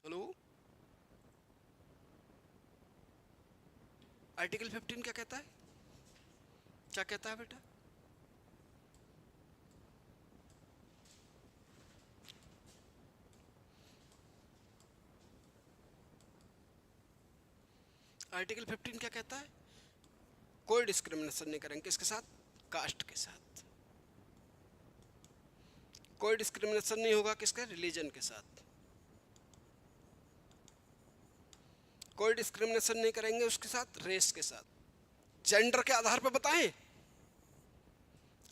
Hello. Article 15 क्या कहता है? क्या कहता है बेटा? आर्टिकल 15 क्या कहता है? कोई डिस्क्रिमिनेशन नहीं करेंगे। किसके साथ? कास्ट के साथ। कोई डिस्क्रिमिनेशन नहीं होगा किसके? रिलीजन के साथ। कोई डिस्क्रिमिनेशन नहीं करेंगे उसके साथ रेस के साथ। जेंडर के आधार पर बताएं।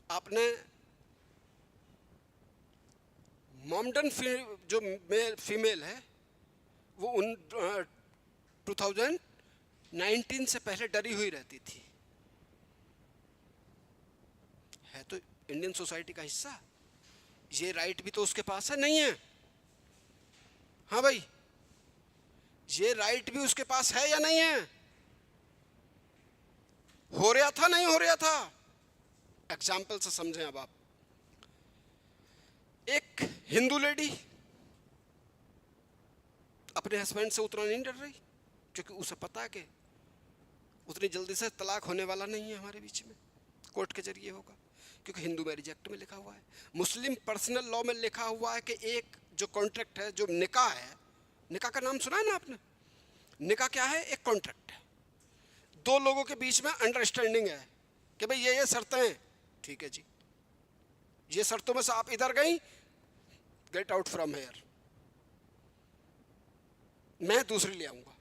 आपने मॉमडन जो मेल फीमेल है वो 2019 से पहले डरी हुई रहती थी। है तो इंडियन सोसाइटी का हिस्सा। ये राइट भी तो उसके पास है, नहीं है? हाँ भाई, ये राइट भी उसके पास है या नहीं है? हो रहा था, नहीं हो रहा था? एग्जाम्पल से समझें अब आप। एक हिंदू लेडी अपने हस्बैंड से उतना नहीं डर रही क्योंकि उसे पता है कि उतनी जल्दी से तलाक होने वाला नहीं है हमारे बीच में, कोर्ट के जरिए होगा, क्योंकि हिंदू मैरिज एक्ट में लिखा हुआ है। मुस्लिम पर्सनल लॉ में लिखा हुआ है कि एक जो कॉन्ट्रैक्ट है, जो निकाह है, निकाह का नाम सुना है ना आपने? निकाह क्या है? एक कॉन्ट्रैक्ट है, दो लोगों के बीच में अंडरस्टैंडिंग है कि भाई ये शर्तें हैं, ठीक है जी, ये शर्तों में से आप इधर गई, गेट आउट फ्रॉम हेयर, मैं दूसरी ले आऊंगा।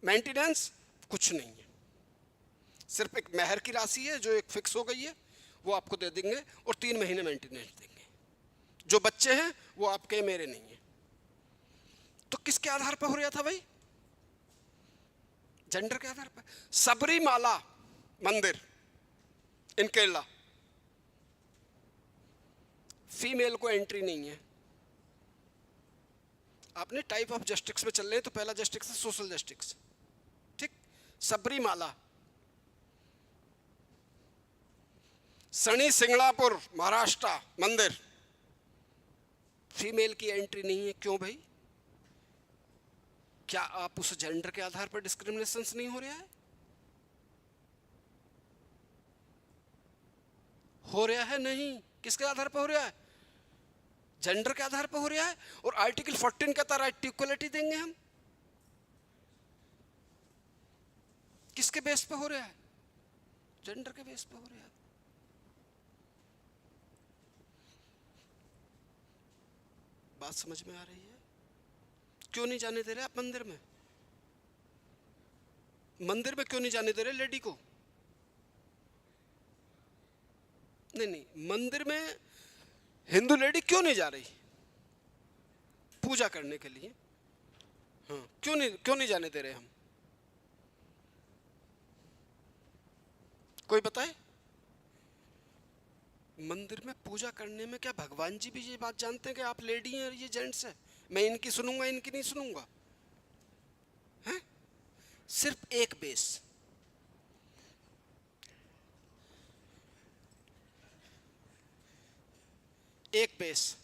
मेंटेनेंस कुछ नहीं है, सिर्फ एक मेहर की राशि है जो एक फिक्स हो गई है, वो आपको दे देंगे और 3 महीने मेंटेनेंस देंगे। जो बच्चे हैं वो आपके, मेरे नहीं है। तो किसके आधार पर हो रहा था भाई? जेंडर के आधार पर। सबरीमाला मंदिर इन केरला, फीमेल को एंट्री नहीं है। आपने टाइप ऑफ जस्टिस में चल रहे हैं तो पहला जस्टिस है सोशल जस्टिस, ठीक? सबरीमाला, शनि सिंगणापुर महाराष्ट्र मंदिर, फीमेल की एंट्री नहीं है। क्यों भाई? क्या आप उस जेंडर के आधार पर डिस्क्रिमिनेशन नहीं हो रहा है? हो रहा है नहीं। किसके आधार पर हो रहा है? जेंडर के आधार पर हो रहा है। और आर्टिकल 14 कहता है राइट टू इक्वलिटी देंगे हम। किसके बेस पे हो रहा है? जेंडर के बेस पे हो रहा है। बात समझ में आ रही है? क्यों नहीं जाने दे रहे आप मंदिर में? मंदिर में क्यों नहीं जाने दे रहे लेडी को? नहीं नहीं, मंदिर में हिंदू लेडी क्यों नहीं जा रही पूजा करने के लिए? हाँ, क्यों नहीं जाने दे रहे हम? कोई बताए? मंदिर में पूजा करने में क्या भगवान जी भी ये बात जानते हैं कि आप लेडी हैं और ये जेंट्स है? मैं इनकी सुनूंगा, इनकी नहीं सुनूंगा? हैं? सिर्फ एक बेस, एक बेस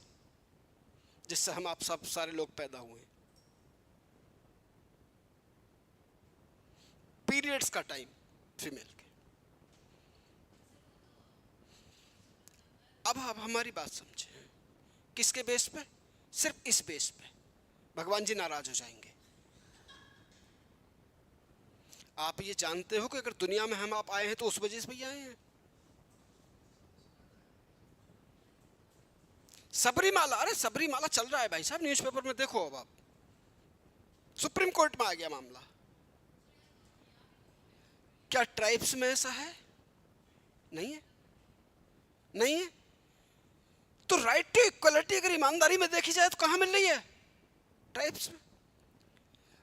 जिससे हम आप सब सारे लोग पैदा हुए। पीरियड्स का टाइम फीमेल के। अब आप हमारी बात समझें। किसके बेस पे? सिर्फ इस बेस पे भगवान जी नाराज हो जाएंगे। आप ये जानते हो कि अगर दुनिया में हम आप आए हैं तो उस वजह से भी आए हैं। सबरीमाला, अरे सबरीमाला चल रहा है भाई साहब, न्यूज़पेपर में देखो। अब आप सुप्रीम कोर्ट में आ गया मामला। क्या ट्राइब्स में ऐसा है? नहीं है, नहीं है। तो राइट टू इक्वलिटी अगर ईमानदारी में देखी जाए तो कहां मिल रही है? ट्राइब्स में।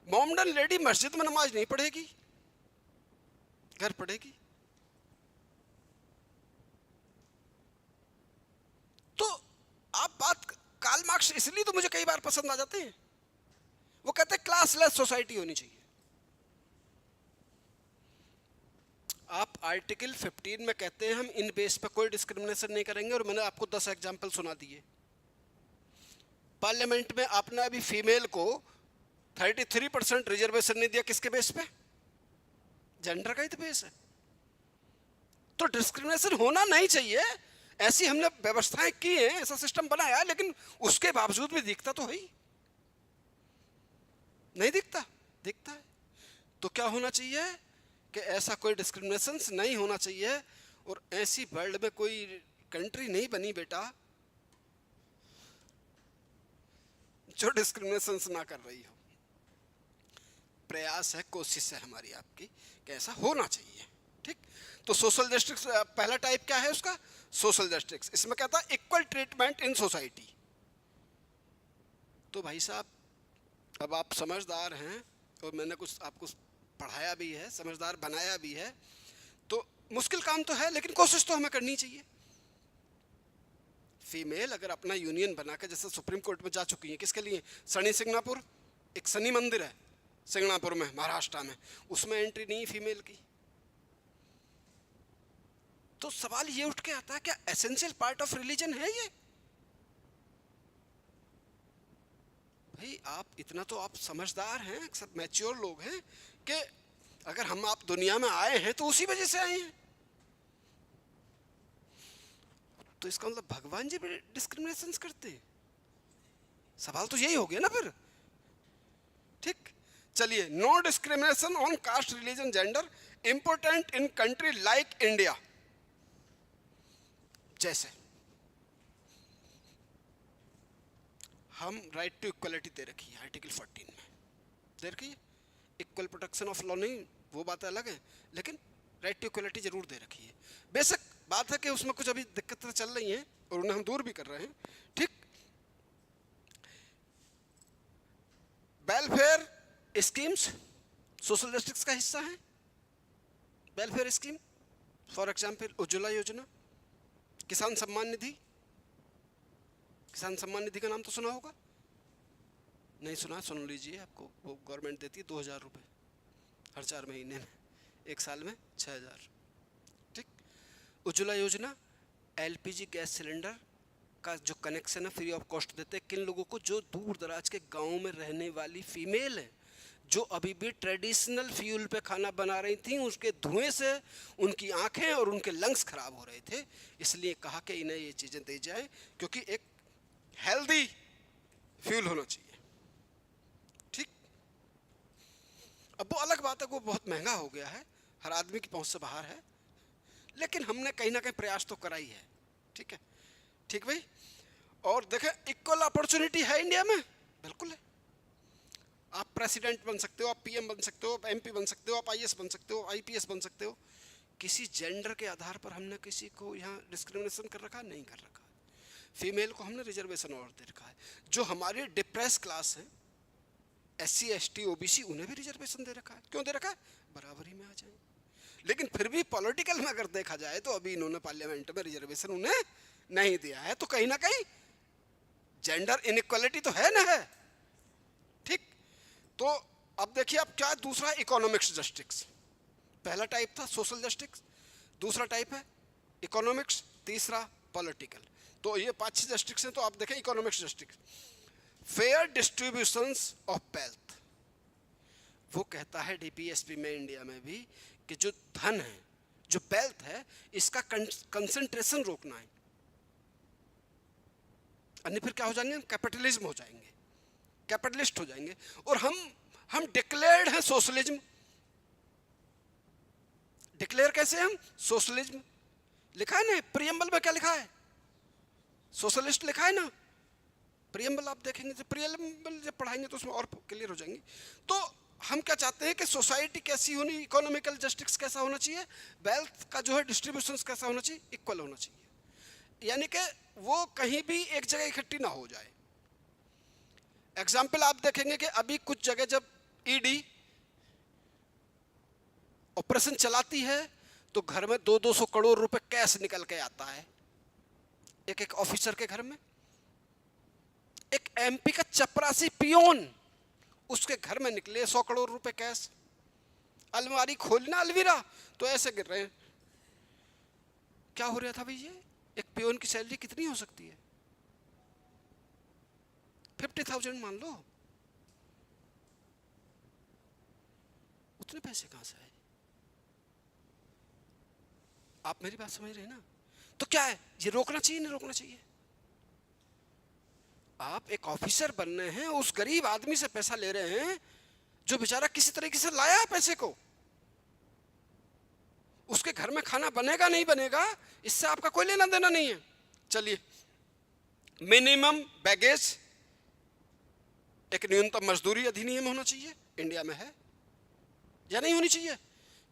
मोमडन लेडी मस्जिद में नमाज नहीं पढ़ेगी, घर पढ़ेगी। तो आप बात, कार्ल मार्क्स इसलिए तो मुझे कई बार पसंद आ जाते हैं। वो कहते हैं क्लासलेस सोसाइटी होनी चाहिए। आप आर्टिकल 15 में कहते हैं हम इन बेस पर कोई डिस्क्रिमिनेशन नहीं करेंगे, और मैंने आपको 10 एग्जाम्पल सुना दिए। पार्लियामेंट में आपने अभी फीमेल को 33% रिजर्वेशन नहीं दिया, किसके बेस पे? जेंडर का ही तो बेस है। तो डिस्क्रिमिनेशन होना नहीं चाहिए, ऐसी हमने व्यवस्थाएं की हैं, ऐसा सिस्टम बनाया है, लेकिन उसके बावजूद भी दिखता तो है ही नहीं, दिखता दिखता है। तो क्या होना चाहिए कि ऐसा कोई डिस्क्रिमिनेशन नहीं होना चाहिए, और ऐसी वर्ल्ड में कोई कंट्री नहीं बनी बेटा जो डिस्क्रिमिनेशन ना कर रही हो। प्रयास है, कोशिश है हमारी आपकी कि ऐसा होना चाहिए। ठीक, तो सोशल जस्टिस पहला टाइप क्या है उसका? Social justice. इसमें कहता है इक्वल ट्रीटमेंट इन सोसाइटी। तो भाई साहब, अब आप समझदार हैं और मैंने कुछ आपको पढ़ाया भी है, समझदार बनाया भी है, तो मुश्किल काम तो है लेकिन कोशिश तो हमें करनी चाहिए। फीमेल अगर अपना यूनियन बना के, जैसे सुप्रीम कोर्ट में जा चुकी है, किसके लिए? शनि सिंगनापुर, एक शनि मंदिर है सिंगनापुर में, महाराष्ट्र में, उसमें एंट्री नहीं फीमेल की। तो सवाल ये उठ के आता है, क्या एसेंशियल पार्ट ऑफ रिलीजन है ये? भाई आप इतना तो आप समझदार हैं, सब मैच्योर लोग हैं, कि अगर हम आप दुनिया में आए हैं तो उसी वजह से आए हैं। तो इसका मतलब भगवान जी भी डिस्क्रिमिनेशन करते हैं? सवाल तो यही हो गया ना फिर। ठीक, चलिए, no discrimination on caste, religion, gender important in country like India. जैसे हम राइट टू इक्वलिटी दे रखी है आर्टिकल 14 में, दे रखी है। इक्वल प्रोटेक्शन ऑफ लॉ नहीं, वो बात अलग है, लेकिन राइट टू इक्वलिटी जरूर दे रखी है। बेसिक बात है कि उसमें कुछ अभी दिक्कतें चल रही हैं और उन्हें हम दूर भी कर रहे हैं। ठीक, वेलफेयर स्कीम्स सोशल जस्टिस का हिस्सा है। Welfare scheme, for example Ujjwala योजना, किसान सम्मान निधि। किसान सम्मान निधि का नाम तो सुना होगा, नहीं सुना सुन लीजिए, आपको वो गवर्नमेंट देती है 2000 रुपये हर 4 महीने में, एक साल में 6000। ठीक, उज्ज्वला योजना एलपीजी गैस सिलेंडर का जो कनेक्शन है फ्री ऑफ कॉस्ट देते हैं। किन लोगों को? जो दूर दराज के गाँव में रहने वाली फीमेल है, जो अभी भी ट्रेडिशनल फ्यूल पे खाना बना रही थी, उसके धुएं से उनकी आंखें और उनके लंग्स खराब हो रहे थे, इसलिए कहा कि इन्हें ये चीज़ें दी जाए, क्योंकि एक हेल्दी फ्यूल होना चाहिए। ठीक, अब वो अलग बात है, वो बहुत महंगा हो गया है, हर आदमी की पहुंच से बाहर है, लेकिन हमने कहीं ना कहीं प्रयास तो करा ही है। ठीक है, ठीक भाई। और देखें, इक्वल अपॉर्चुनिटी है इंडिया में, बिल्कुल है। आप प्रेसिडेंट बन सकते हो, आप पीएम बन सकते हो, आप एमपी बन सकते हो, आप आईएएस बन सकते हो, आईपीएस बन सकते हो। किसी जेंडर के आधार पर हमने किसी को यहाँ डिस्क्रिमिनेशन कर रखा नहीं कर रखा। फीमेल को हमने रिजर्वेशन और दे रखा है। जो हमारे डिप्रेस क्लास है, एससी एसटी ओबीसी, उन्हें भी रिजर्वेशन दे रखा है। क्यों दे रखा है? बराबरी में आ जाए। लेकिन फिर भी पॉलिटिकल में अगर देखा जाए तो अभी इन्होंने पार्लियामेंट में रिजर्वेशन उन्हें नहीं दिया है, तो कहीं ना कहीं जेंडर इनइक्वालिटी तो है ना, है। ठीक, तो अब देखिए, अब क्या दूसरा इकोनॉमिक्स जस्टिस। पहला टाइप था सोशल जस्टिस, दूसरा टाइप है इकोनॉमिक्स, तीसरा पॉलिटिकल। तो ये 5-6 जस्टिस हैं। तो आप देखें economics justice, fair distribution of wealth. वो कहता है डीपीएसपी में इंडिया में भी कि जो धन है, जो वेल्थ है, इसका कंसंट्रेशन रोकना है, अन्य फिर क्या हो जाएंगे? कैपिटलिज्म हो जाएंगे, कैपिटलिस्ट हो जाएंगे। और हम डिक्लेयर्ड हैं सोशलिज्म। डिक्लेयर कैसे हम? सोशलिज्म लिखा है ना, प्रियम्बल में क्या लिखा है? सोशलिस्ट लिखा है ना। प्रियम्बल आप देखेंगे, तो प्रियम्बल जब पढ़ाएंगे तो उसमें और क्लियर हो जाएंगे। तो हम क्या चाहते हैं कि सोसाइटी कैसी होनी, इकोनॉमिकल जस्टिस कैसा होना चाहिए, वेल्थ का जो है डिस्ट्रीब्यूशन कैसा होना चाहिए, इक्वल होना चाहिए, यानी कि वो कहीं भी एक जगह इकट्ठी ना हो जाए। एग्जाम्पल आप देखेंगे कि अभी कुछ जगह जब ईडी ऑपरेशन चलाती है तो घर में 200-200 करोड़ रुपए कैश निकल के आता है, एक एक ऑफिसर के घर में। एक एमपी का चपरासी पियोन, उसके घर में निकले 100 करोड़ रुपए कैश। अलमारी खोलना अलवीरा तो ऐसे गिर रहे हैं। क्या हो रहा था भाई? ये एक पियोन की सैलरी कितनी हो सकती है? 50,000 मान लो, उतने पैसे कहां से आए? आप मेरी बात समझ रहे हैं ना? तो क्या है, ये रोकना चाहिए नहीं रोकना चाहिए? आप एक ऑफिसर बन रहे हैं, उस गरीब आदमी से पैसा ले रहे हैं जो बेचारा किसी तरीके से लाया है पैसे को, उसके घर में खाना बनेगा नहीं बनेगा इससे आपका कोई लेना देना नहीं है। चलिए, मिनिमम बैगेज, एक न्यूनतम मजदूरी अधिनियम होना चाहिए, इंडिया में है या नहीं होनी चाहिए?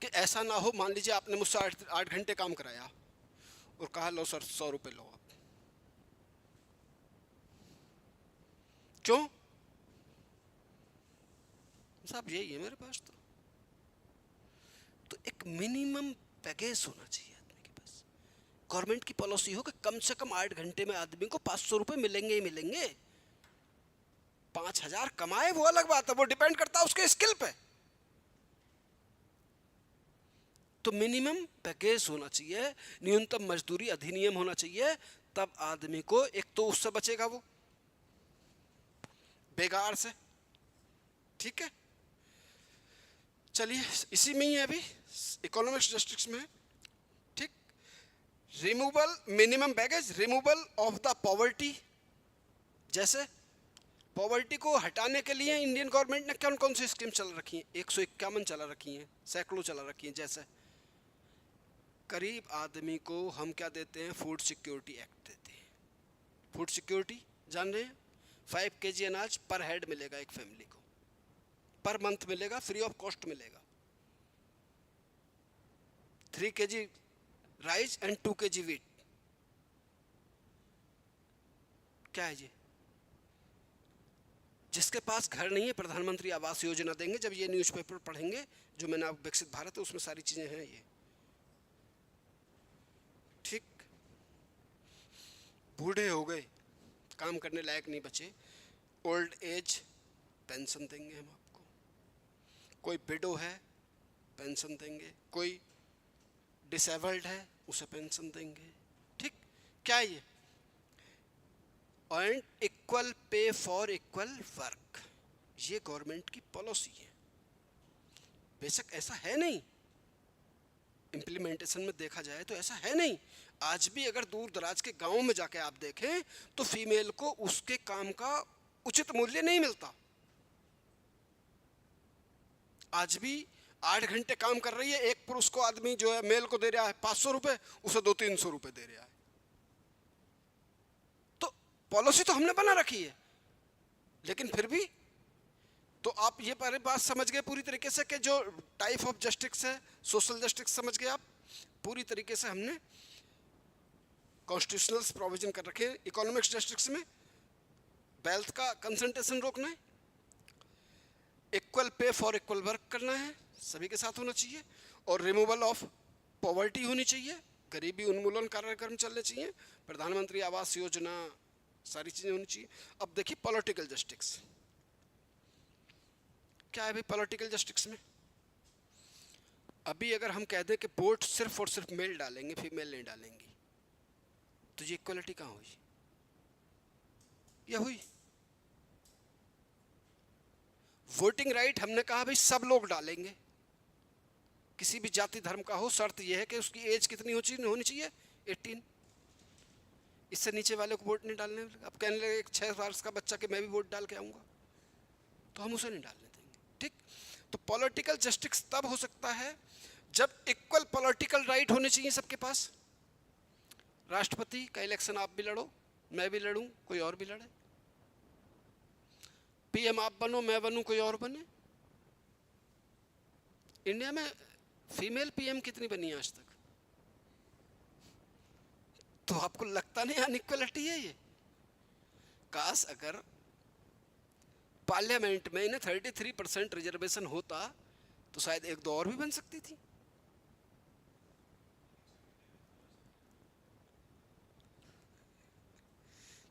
कि ऐसा ना हो, मान लीजिए आपने मुझसे 8 घंटे काम कराया और कहा लो सर 100 रुपये लो आप, क्यों साहब यही है मेरे पास, तो एक मिनिमम पैकेज होना चाहिए आदमी के पास। गवर्नमेंट की पॉलिसी हो कि कम से कम 8 घंटे में आदमी को 500 रुपये मिलेंगे ही मिलेंगे। 5,000 कमाए वो अलग बात है, वो डिपेंड करता है उसके स्किल पे। तो मिनिमम पैकेज होना चाहिए, न्यूनतम मजदूरी अधिनियम होना चाहिए, तब आदमी को एक तो उससे बचेगा वो बेगार से, ठीक है। चलिए, इसी में ही है अभी, इकोनॉमिक जस्टिस में, ठीक। Removal, minimum baggage, removal of the poverty. जैसे पॉवर्टी को हटाने के लिए इंडियन गवर्नमेंट ने कौन कौन सी स्कीम चला रखी है? 151 चला रखी हैं, सैकड़ों चला रखी हैं। जैसे गरीब आदमी को हम क्या देते हैं? फूड सिक्योरिटी एक्ट देते हैं। फूड सिक्योरिटी जान रहे हैं? 5 kg अनाज पर हेड मिलेगा एक फैमिली को, पर मंथ मिलेगा, फ्री ऑफ कॉस्ट मिलेगा। 3 kg rice and 2 kg wheat. क्या है ये? जिसके पास घर नहीं है, प्रधानमंत्री आवास योजना देंगे। जब ये न्यूज़पेपर पढ़ेंगे जो मैंने आप, विकसित भारत है, उसमें सारी चीजें हैं ये, ठीक। बूढ़े हो गए, काम करने लायक नहीं बचे, ओल्ड एज पेंशन देंगे हम आपको। कोई विडो है पेंशन देंगे, कोई डिसेबल्ड है उसे पेंशन देंगे, ठीक। क्या है ये? And equal pay for equal work, ये गवर्नमेंट की पॉलिसी है। बेशक ऐसा है नहीं, इम्प्लीमेंटेशन में देखा जाए तो ऐसा है नहीं। आज भी अगर दूर दराज के गांव में जाके आप देखें तो फीमेल को उसके काम का उचित मूल्य नहीं मिलता। आज भी 8 घंटे काम कर रही है, एक पुरुष को आदमी जो है मेल को दे रहा है 500 रुपए, उसे 200-300 रुपए दे रहा है। तो पॉलिसी तो हमने बना रखी है, लेकिन फिर भी तो आप ये पहले बात समझ गए पूरी तरीके से कि जो टाइप ऑफ जस्टिस है, सोशल जस्टिस समझ गए आप पूरी तरीके से। हमने कॉन्स्टिट्यूशनल प्रोविजन कर रखे हैं। इकोनॉमिक्स जस्टिस में वेल्थ का कंसंट्रेशन रोकना है, equal pay for equal work करना है, सभी के साथ होना चाहिए, और रिमूवल ऑफ पॉवर्टी होनी चाहिए, गरीबी उन्मूलन कार्यक्रम चलने चाहिए, प्रधानमंत्री आवास योजना, सारी चीजें होनी चाहिए। अब देखिए पॉलिटिकल जस्टिस क्या है भाई? पॉलिटिकल जस्टिस में अभी अगर हम कह दें कि वोट सिर्फ और सिर्फ मेल डालेंगे, फीमेल नहीं डालेंगी, तो ये इक्वलिटी कहाँ हुई? या हुई? वोटिंग राइट हमने कहा भाई सब लोग डालेंगे, किसी भी जाति धर्म का हो, शर्त यह है कि उसकी एज कितनी होनी चाहिए? 18। इससे नीचे वाले को वोट नहीं डालने। अब कहने लगे एक 6 वर्ष का बच्चा कि मैं भी वोट डाल के आऊंगा, तो हम उसे नहीं डालने देंगे, ठीक। तो पॉलिटिकल जस्टिस तब हो सकता है जब इक्वल पॉलिटिकल राइट होने चाहिए सबके पास। राष्ट्रपति का इलेक्शन आप भी लड़ो, मैं भी लड़ूं, कोई और भी लड़े, पीएम आप बनो, मैं बनूं, कोई और बने। इंडिया में फीमेल पीएम कितनी बनी है आज तक? तो आपको लगता नहीं अनइक्वलिटी है ये? काश अगर पार्लियामेंट में इन्हें 33% रिजर्वेशन होता तो शायद एक दो और भी बन सकती थी।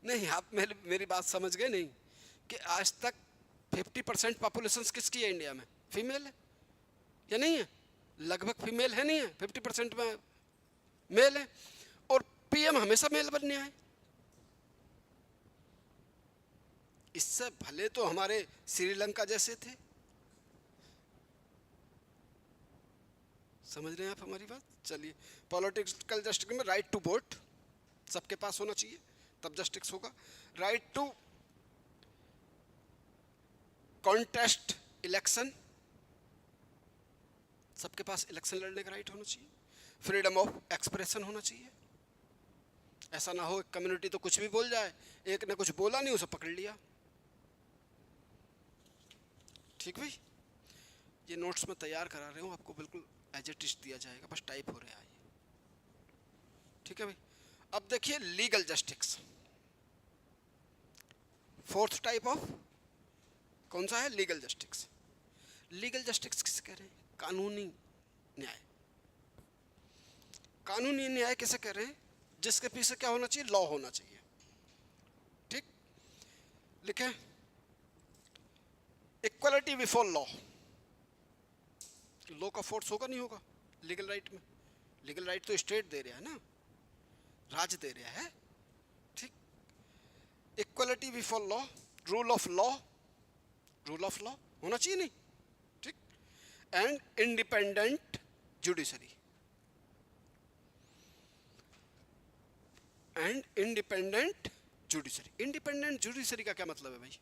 नहीं, आप मेरी बात समझ गए नहीं कि आज तक 50% पॉपुलेशन किसकी है इंडिया में? फीमेल है या नहीं है? लगभग फीमेल है, नहीं है? 50% में मेल है, और पीएम हमेशा मेल बनने आए। इससे भले तो हमारे श्रीलंका जैसे थे। समझ रहे हैं आप हमारी बात? चलिए, पॉलिटिकल जस्टिस में राइट टू वोट सबके पास होना चाहिए, तब जस्टिस होगा। राइट टू कॉन्टेस्ट इलेक्शन, सबके पास इलेक्शन लड़ने का राइट होना चाहिए। फ्रीडम ऑफ एक्सप्रेशन होना चाहिए। ऐसा ना हो कम्युनिटी तो कुछ भी बोल जाए, एक ने कुछ बोला नहीं उसे पकड़ लिया। ठीक भाई, ये नोट्स में तैयार करा रहे हूँ, आपको बिल्कुल एज इट इज दिया जाएगा, बस टाइप हो रहा है ये। ठीक है भाई, अब देखिए legal justice, fourth type of कौन सा है? Legal justice. लीगल जस्टिस किसे कह रहे हैं? कानूनी न्याय। कानूनी न्याय किसे कह रहे हैं? जिसके पीछे क्या होना चाहिए? लॉ होना चाहिए। ठीक, लिखे इक्वलिटी बिफोर लॉ। लॉ का फोर्स होगा नहीं होगा लीगल राइट में? लीगल राइट तो स्टेट दे रहा है ना, राज्य दे रहा है। ठीक, equality before law, rule of law, rule of law होना चाहिए नहीं? ठीक, and independent judiciary, and independent judiciary. Independent judiciary का क्या मतलब है भाई?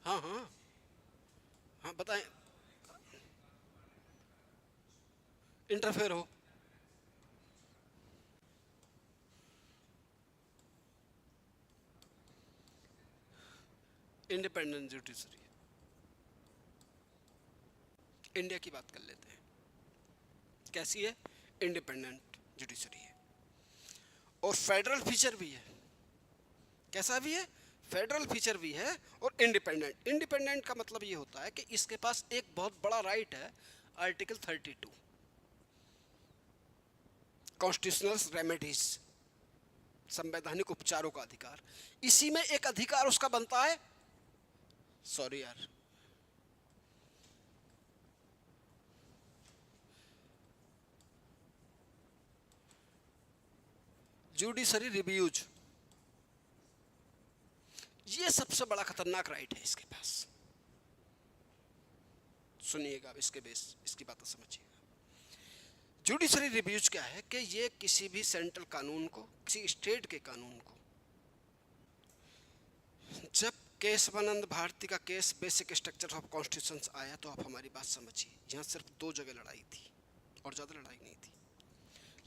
हाँ हाँ हाँ, बताएं। इंटरफेयर हो, इंडिपेंडेंट जुडिशरी। इंडिया की बात कर लेते हैं, कैसी है? इंडिपेंडेंट जुडिशरी है, और फेडरल फीचर भी है। कैसा भी है? फेडरल फीचर भी है और इंडिपेंडेंट। इंडिपेंडेंट का मतलब ये होता है कि इसके पास एक बहुत बड़ा राइट है, आर्टिकल 32, कॉन्स्टिट्यूशनल रेमेडीज, संवैधानिक उपचारों का अधिकार। इसी में एक अधिकार उसका बनता है, सॉरी यार, जुडिशरी रिव्यूज। ये सबसे बड़ा खतरनाक राइट है इसके पास। सुनिएगा इसके बेस, इसकी बात समझिएगा। जुडिशरी रिव्यूज क्या है कि ये किसी भी सेंट्रल कानून को, किसी स्टेट के कानून को, जब केशवानंद भारती का case basic structure of constitution आया तो आप हमारी बात समझिए, यहाँ सिर्फ 2 जगह लड़ाई थी और ज़्यादा लड़ाई नहीं थी।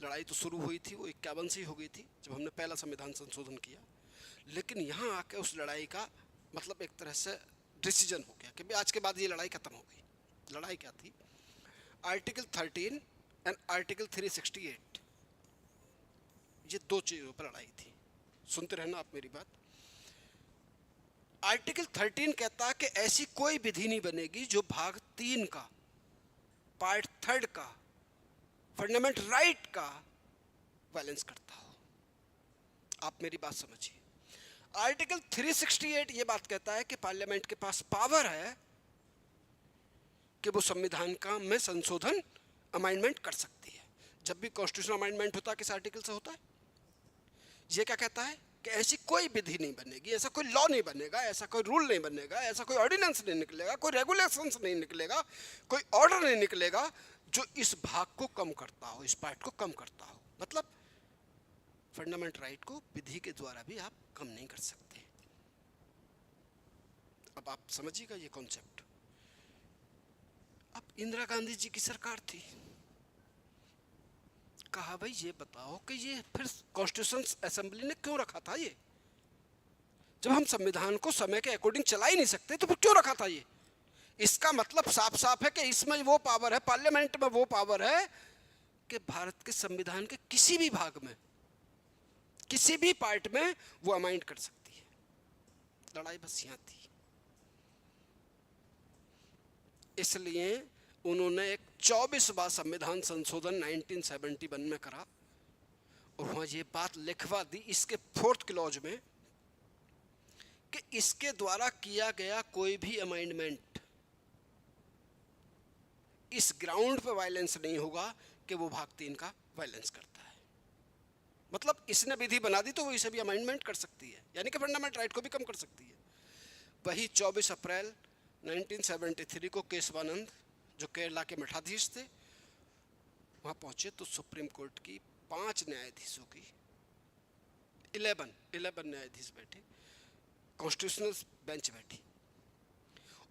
लड़ाई तो शुरू हुई थी वो 51 से ही हो गई थी जब हमने पहला संविधान संशोधन किया, लेकिन यहाँ आके उस लड़ाई का मतलब एक तरह से डिसीजन हो गया कि भाई आज के बाद ये लड़ाई खत्म हो गई। लड़ाई क्या थी? आर्टिकल 13 एंड आर्टिकल 368, ये 2 चीज़ों पर लड़ाई थी। सुनते रहना आप मेरी बात। आर्टिकल 13 कहता है कि ऐसी कोई विधि नहीं बनेगी जो भाग 3 का, पार्ट 3 का, फंडामेंट राइट का वायलेंस करता हो। आप मेरी बात समझिए। आर्टिकल 368 ये बात कहता है कि पार्लियामेंट के पास पावर है कि वो संविधान का में संशोधन, अमेंडमेंट कर सकती है। जब भी कॉन्स्टिट्यूशनल अमेंडमेंट होता है किस आर्टिकल से होता है? ये क्या कहता है कि ऐसी कोई विधि नहीं बनेगी, ऐसा कोई लॉ नहीं बनेगा, ऐसा कोई रूल नहीं बनेगा, ऐसा कोई ऑर्डिनेंस नहीं निकलेगा, कोई रेगुलेशंस नहीं निकलेगा, कोई ऑर्डर नहीं निकलेगा जो इस भाग को कम करता हो, इस पार्ट को कम करता हो। मतलब फंडामेंटल राइट को विधि के द्वारा भी आप कम नहीं कर सकते। अब आप समझिएगा ये कॉन्सेप्ट। अब इंदिरा गांधी जी की सरकार थी, कहा भाई ये बताओ कि ये फिर कॉन्स्टिट्यूशन असेंबली ने क्यों रखा था? ये जब हम संविधान को समय के अकॉर्डिंग चला ही नहीं सकते तो फिर क्यों रखा था? ये इसका मतलब साफ साफ है कि इसमें वो पावर है, पार्लियामेंट में वो पावर है कि भारत के संविधान के किसी भी भाग में, किसी भी पार्ट में वो अमेंड कर सकती है। लड़ाई बस यहां थी। इसलिए उन्होंने एक 24वां संविधान संशोधन 1971 में करा और वहां ये बात लिखवा दी इसके 4th क्लॉज में कि इसके द्वारा किया गया कोई भी अमेंडमेंट इस ग्राउंड पर वायलेंस नहीं होगा कि वो भाग 3 का वायलेंस करता है। मतलब इसने विधि बना दी तो वो इसे भी अमेंडमेंट कर सकती है, यानी कि फंडामेंटल राइट को भी कम कर सकती है। वही 24 अप्रैल 1973 को केशवानंद, जो केरला के मठाधीश थे, वहाँ पहुँचे तो सुप्रीम कोर्ट की 5 न्यायाधीशों की 11 न्यायाधीश बैठे, कॉन्स्टिट्यूशनल बेंच बैठी,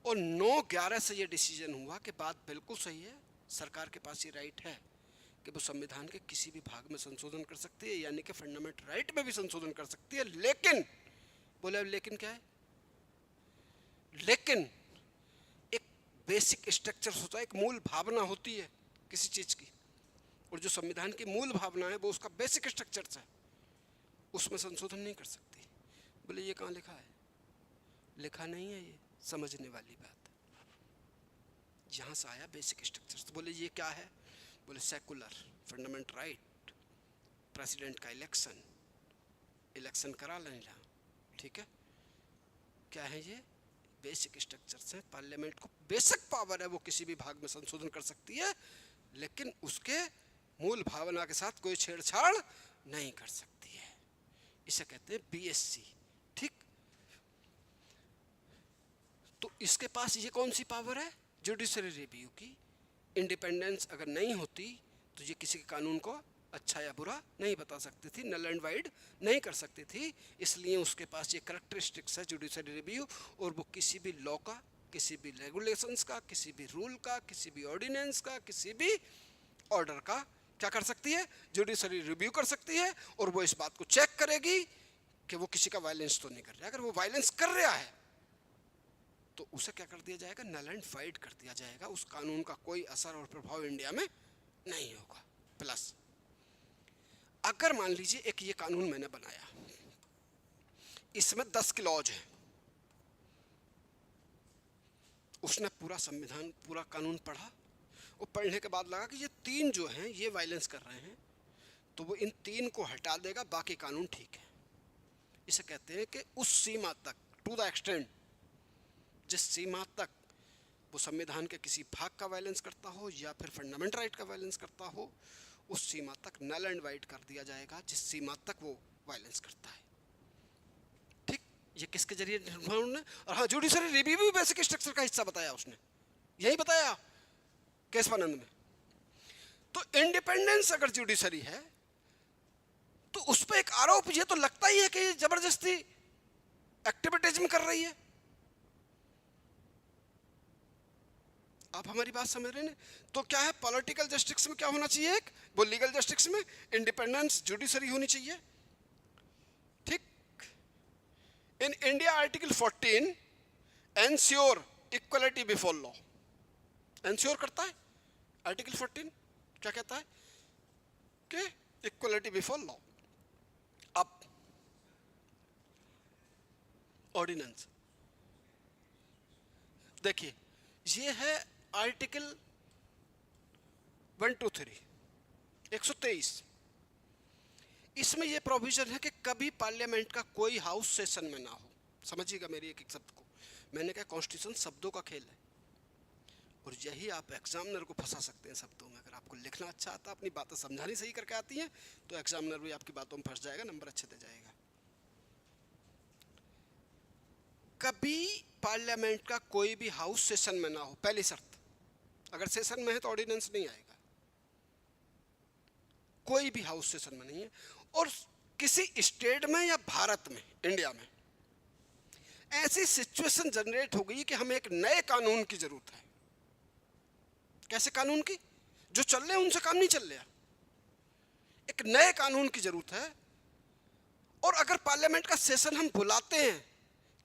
और 9-11 से ये डिसीजन हुआ कि बात बिल्कुल सही है, सरकार के पास ये राइट है कि वो संविधान के किसी भी भाग में संशोधन कर सकती है, यानी कि फंडामेंटल राइट में भी संशोधन कर सकती है। लेकिन बोले लेकिन क्या है, लेकिन एक बेसिक स्ट्रक्चर होता है, एक मूल भावना होती है किसी चीज़ की, और जो संविधान की मूल भावना है वो उसका बेसिक स्ट्रक्चर है, उसमें संशोधन नहीं कर सकती। बोले ये कहाँ लिखा है? लिखा नहीं है, ये समझने वाली बात है। यहाँ से आया बेसिक स्ट्रक्चर। तो बोले ये क्या है? बोले सेकुलर फंडामेंटल राइट, प्रेसिडेंट का इलेक्शन करा लेना, ठीक है। क्या है ये? बेसिक स्ट्रक्चर्स हैं। पार्लियामेंट को बेसिक पावर है, वो किसी भी भाग में संशोधन कर सकती है, लेकिन उसके मूल भावना के साथ कोई छेड़छाड़ नहीं कर सकती है। इसे कहते हैं बीएससी, ठीक। तो इसके पास ये कौन सी पावर है? जुडिशरी रिव्यू की। इंडिपेंडेंस अगर नहीं होती तो ये किसी के कानून को अच्छा या बुरा नहीं बता सकती थी, नल एंड वाइड नहीं कर सकती थी। इसलिए उसके पास ये करैक्टरिस्टिक्स है जुडिशरी रिव्यू, और वो किसी भी लॉ का, किसी भी रेगुलेशंस का, किसी भी रूल का, किसी भी ऑर्डिनेंस का, किसी भी ऑर्डर का क्या कर सकती है? जुडिशरी रिव्यू कर सकती है, और वो इस बात को चेक करेगी कि वो किसी का वायलेंस तो नहीं कर रहा है। अगर वो वायलेंस कर रहा है तो उसे क्या कर दिया जाएगा? नल एंड वाइड कर दिया जाएगा। उस कानून का कोई असर और प्रभाव इंडिया में नहीं होगा। प्लस अगर मान लीजिए एक ये कानून मैंने बनाया, इसमें 10 क्लॉज है, उसने पूरा संविधान, पूरा कानून पढ़ा, और पढ़ने के बाद लगा कि ये 3 जो हैं ये वायलेंस कर रहे हैं, तो वो इन 3 को हटा देगा, बाकी कानून ठीक है। इसे कहते हैं कि उस सीमा तक, टू द एक्सटेंट, जिस सीमा तक वो संविधान के किसी भाग का वायलेंस करता हो या फिर फंडामेंटल राइट का वायलेंस करता हो, उस सीमा तक नल एंड वाइड कर दिया जाएगा, जिस सीमा तक वो वायलेंस करता है, ठीक। ये किसके जरिए उन्होंने? और हाँ, जुडिशरी रिव्यू भी बेसिक स्ट्रक्चर का हिस्सा बताया उसने, यही बताया केशवानंद में। तो इंडिपेंडेंस अगर जुडिशरी है तो उस पर एक आरोप ये तो लगता ही है कि ये जबरदस्ती एक्टिविटीज में कर रही है। आप हमारी बात समझ रहे हैं? तो क्या है, पॉलिटिकल जस्टिस में क्या होना चाहिए? एक वो लीगल जस्टिस में इंडिपेंडेंस जुडिशरी होनी चाहिए, ठीक। In India article 14 ensure equality before law, ensure करता है। आर्टिकल 14 क्या कहता है? कि इक्वलिटी बिफोर लॉ। अब ऑर्डिनेंस देखिए, ये है आर्टिकल 123 123। इसमें यह प्रोविजन है कि कभी पार्लियामेंट का कोई हाउस सेशन में ना हो। समझिएगा मेरी एक एक शब्द को। मैंने कहा कॉन्स्टिट्यूशन शब्दों का खेल है, और यही आप एग्जामिनर को फंसा सकते हैं शब्दों में। अगर आपको लिखना अच्छा आता, अपनी बातें समझानी सही करके आती हैं, तो एग्जामिनर भी आपकी बातों में फंस जाएगा, नंबर अच्छे दे जाएगा। कभी पार्लियामेंट का कोई भी हाउस सेशन में ना हो, पहली शर्त। अगर सेशन में है तो ऑर्डिनेंस नहीं आएगा। कोई भी हाउस सेशन में नहीं है, और किसी स्टेट में या भारत में, इंडिया में ऐसी सिचुएशन जनरेट हो गई कि हमें एक नए कानून की जरूरत है। कैसे कानून की? जो चल रहे हैं उनसे काम नहीं चल रहा, एक नए कानून की जरूरत है। और अगर पार्लियामेंट का सेशन हम बुलाते हैं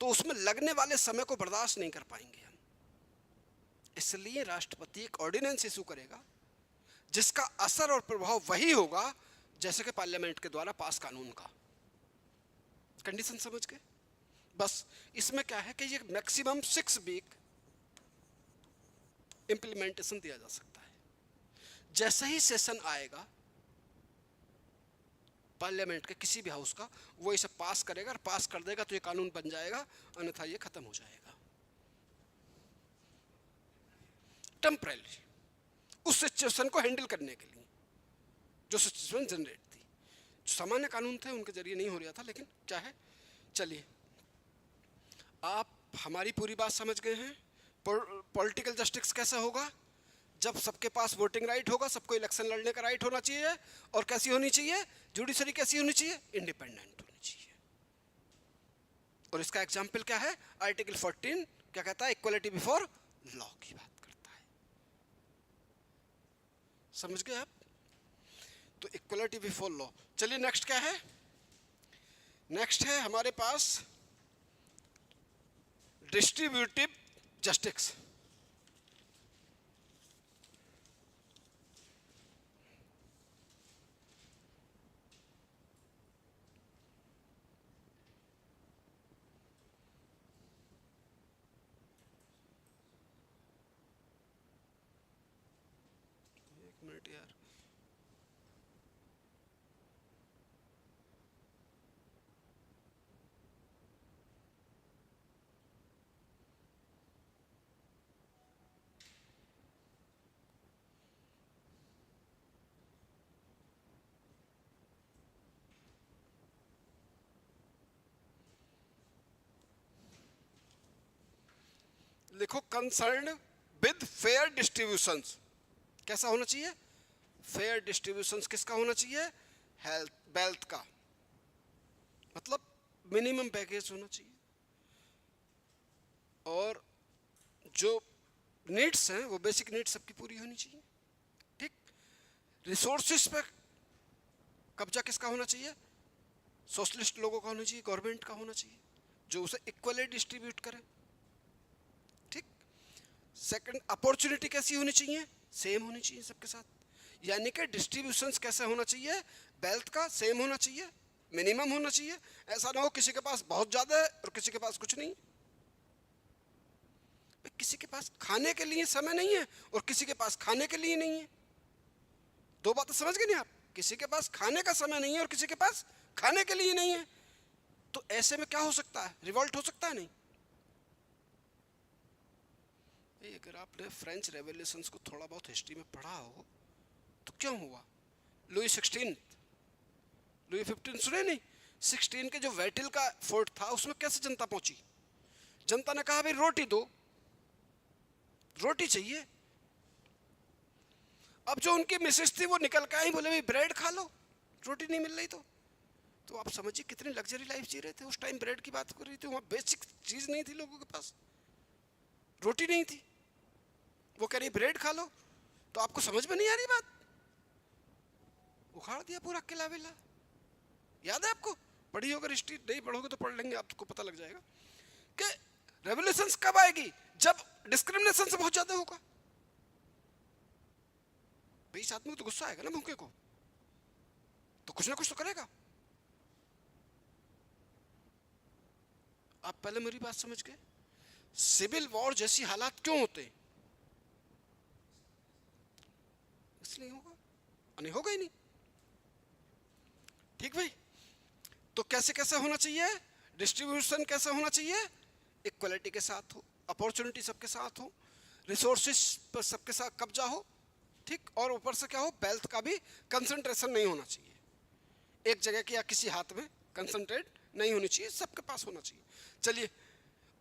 तो उसमें लगने वाले समय को बर्दाश्त नहीं कर पाएंगे हम। इसलिए राष्ट्रपति एक ऑर्डिनेंस इशू करेगा जिसका असर और प्रभाव वही होगा जैसे कि पार्लियामेंट के द्वारा पास कानून का। कंडीशन समझ गए? बस इसमें क्या है कि ये मैक्सिमम 6 वीक इंप्लीमेंटेशन दिया जा सकता है। जैसे ही सेशन आएगा पार्लियामेंट के किसी भी हाउस का, वो इसे पास करेगा, और पास कर देगा तो ये कानून बन जाएगा, अन्यथा ये खत्म हो जाएगा टेम्परेरी, उस सिचुएशन को हैंडल करने के लिए। जो सिचुएशन जनरेट थी। जो सामान्य कानून थे उनके जरिए नहीं हो रहा था, लेकिन चाहे चलिए आप हमारी पूरी बात समझ गए हैं। पॉलिटिकल जस्टिस कैसा होगा? जब सबके पास वोटिंग राइट होगा, सबको इलेक्शन लड़ने का राइट होना चाहिए, और कैसी होनी चाहिए? जुडिशरी कैसी होनी चाहिए? इंडिपेंडेंट होनी चाहिए। और इसका एग्जाम्पल क्या है? आर्टिकल 14 क्या कहता है? इक्वलिटी बिफोर लॉ की बात करता है। समझ गए आप? तो इक्वलिटी बिफोर लॉ। चलिए नेक्स्ट क्या है? नेक्स्ट है हमारे पास डिस्ट्रीब्यूटिव जस्टिस। एक मिनट यार, लिखो कंसर्न विद फेयर डिस्ट्रीब्यूशन। कैसा होना चाहिए? फेयर डिस्ट्रीब्यूशन किसका होना चाहिए? हेल्थ वेल्थ का, मतलब मिनिमम पैकेज होना चाहिए। और जो नीड्स हैं वो बेसिक नीड्स सबकी पूरी होनी चाहिए। ठीक। रिसोर्सेस पे कब्जा किसका होना चाहिए? सोशलिस्ट लोगों का होना चाहिए, गवर्नमेंट का होना चाहिए, जो उसे इक्वली डिस्ट्रीब्यूट करे। ठीक। सेकंड, अपॉर्चुनिटी कैसी होनी चाहिए? सेम होनी चाहिए सबके साथ। यानी कि डिस्ट्रीब्यूशंस कैसे होना चाहिए? वेल्थ का सेम होना चाहिए, मिनिमम होना चाहिए। ऐसा ना हो किसी के पास बहुत ज्यादा है और किसी के पास कुछ नहीं। किसी के पास खाने के लिए समय नहीं है और किसी के पास खाने के लिए नहीं है। दो बातें समझ गए नहीं आप? किसी के पास खाने का समय नहीं है और किसी के पास खाने के लिए नहीं है। तो ऐसे में क्या हो सकता है? रिवॉल्ट हो सकता है नहीं? अगर आपने फ्रेंच रेवोल्यूशंस को थोड़ा बहुत हिस्ट्री में पढ़ा हो तो क्यों हुआ? लुई 16, लुई 15 सुने नहीं? 16 के जो वेटिल का फोर्ट था उसमें कैसे जनता पहुंची? जनता ने कहा भाई रोटी दो, रोटी चाहिए। अब जो उनकी मिसेस थी वो निकल के आई, बोले भाई ब्रेड खा लो, रोटी नहीं मिल रही। तो आप समझिए कितनी लग्जरी लाइफ जी रहे थे उस टाइम। ब्रेड की बात कर रही थी, वहाँ बेसिक चीज नहीं थी लोगों के पास, रोटी नहीं थी। वो कह रही ब्रेड खा लो, तो आपको समझ में नहीं आ रही बात? उखाड़ दिया पूरा किला विला। याद है आपको? पढ़ी होकर हिस्ट्री, नहीं पढ़ोगे तो पढ़ लेंगे, आपको पता लग जाएगा कि रेवोल्यूशन कब आएगी? जब डिस्क्रिमिनेशन से बहुत ज्यादा होगा। भाई इस आदमी को तो गुस्सा आएगा ना भूखे को, तो कुछ ना कुछ तो करेगा। आप पहले मेरी बात समझ गए? सिविल वॉर जैसी हालात क्यों होते हैं? इसलिए होगा, नहीं होगा ही नहीं। ठीक भाई। तो कैसे कैसे होना चाहिए? डिस्ट्रीब्यूशन कैसा होना चाहिए? इक्वलिटी के साथ हो, अपॉर्चुनिटी सबके साथ हो, रिसोर्सेस पर सबके साथ कब्जा हो। ठीक। और ऊपर से क्या हो? वेल्थ का भी कंसंट्रेशन नहीं होना चाहिए, एक जगह की या किसी हाथ में कंसंट्रेट नहीं होनी चाहिए, सबके पास होना चाहिए। चलिए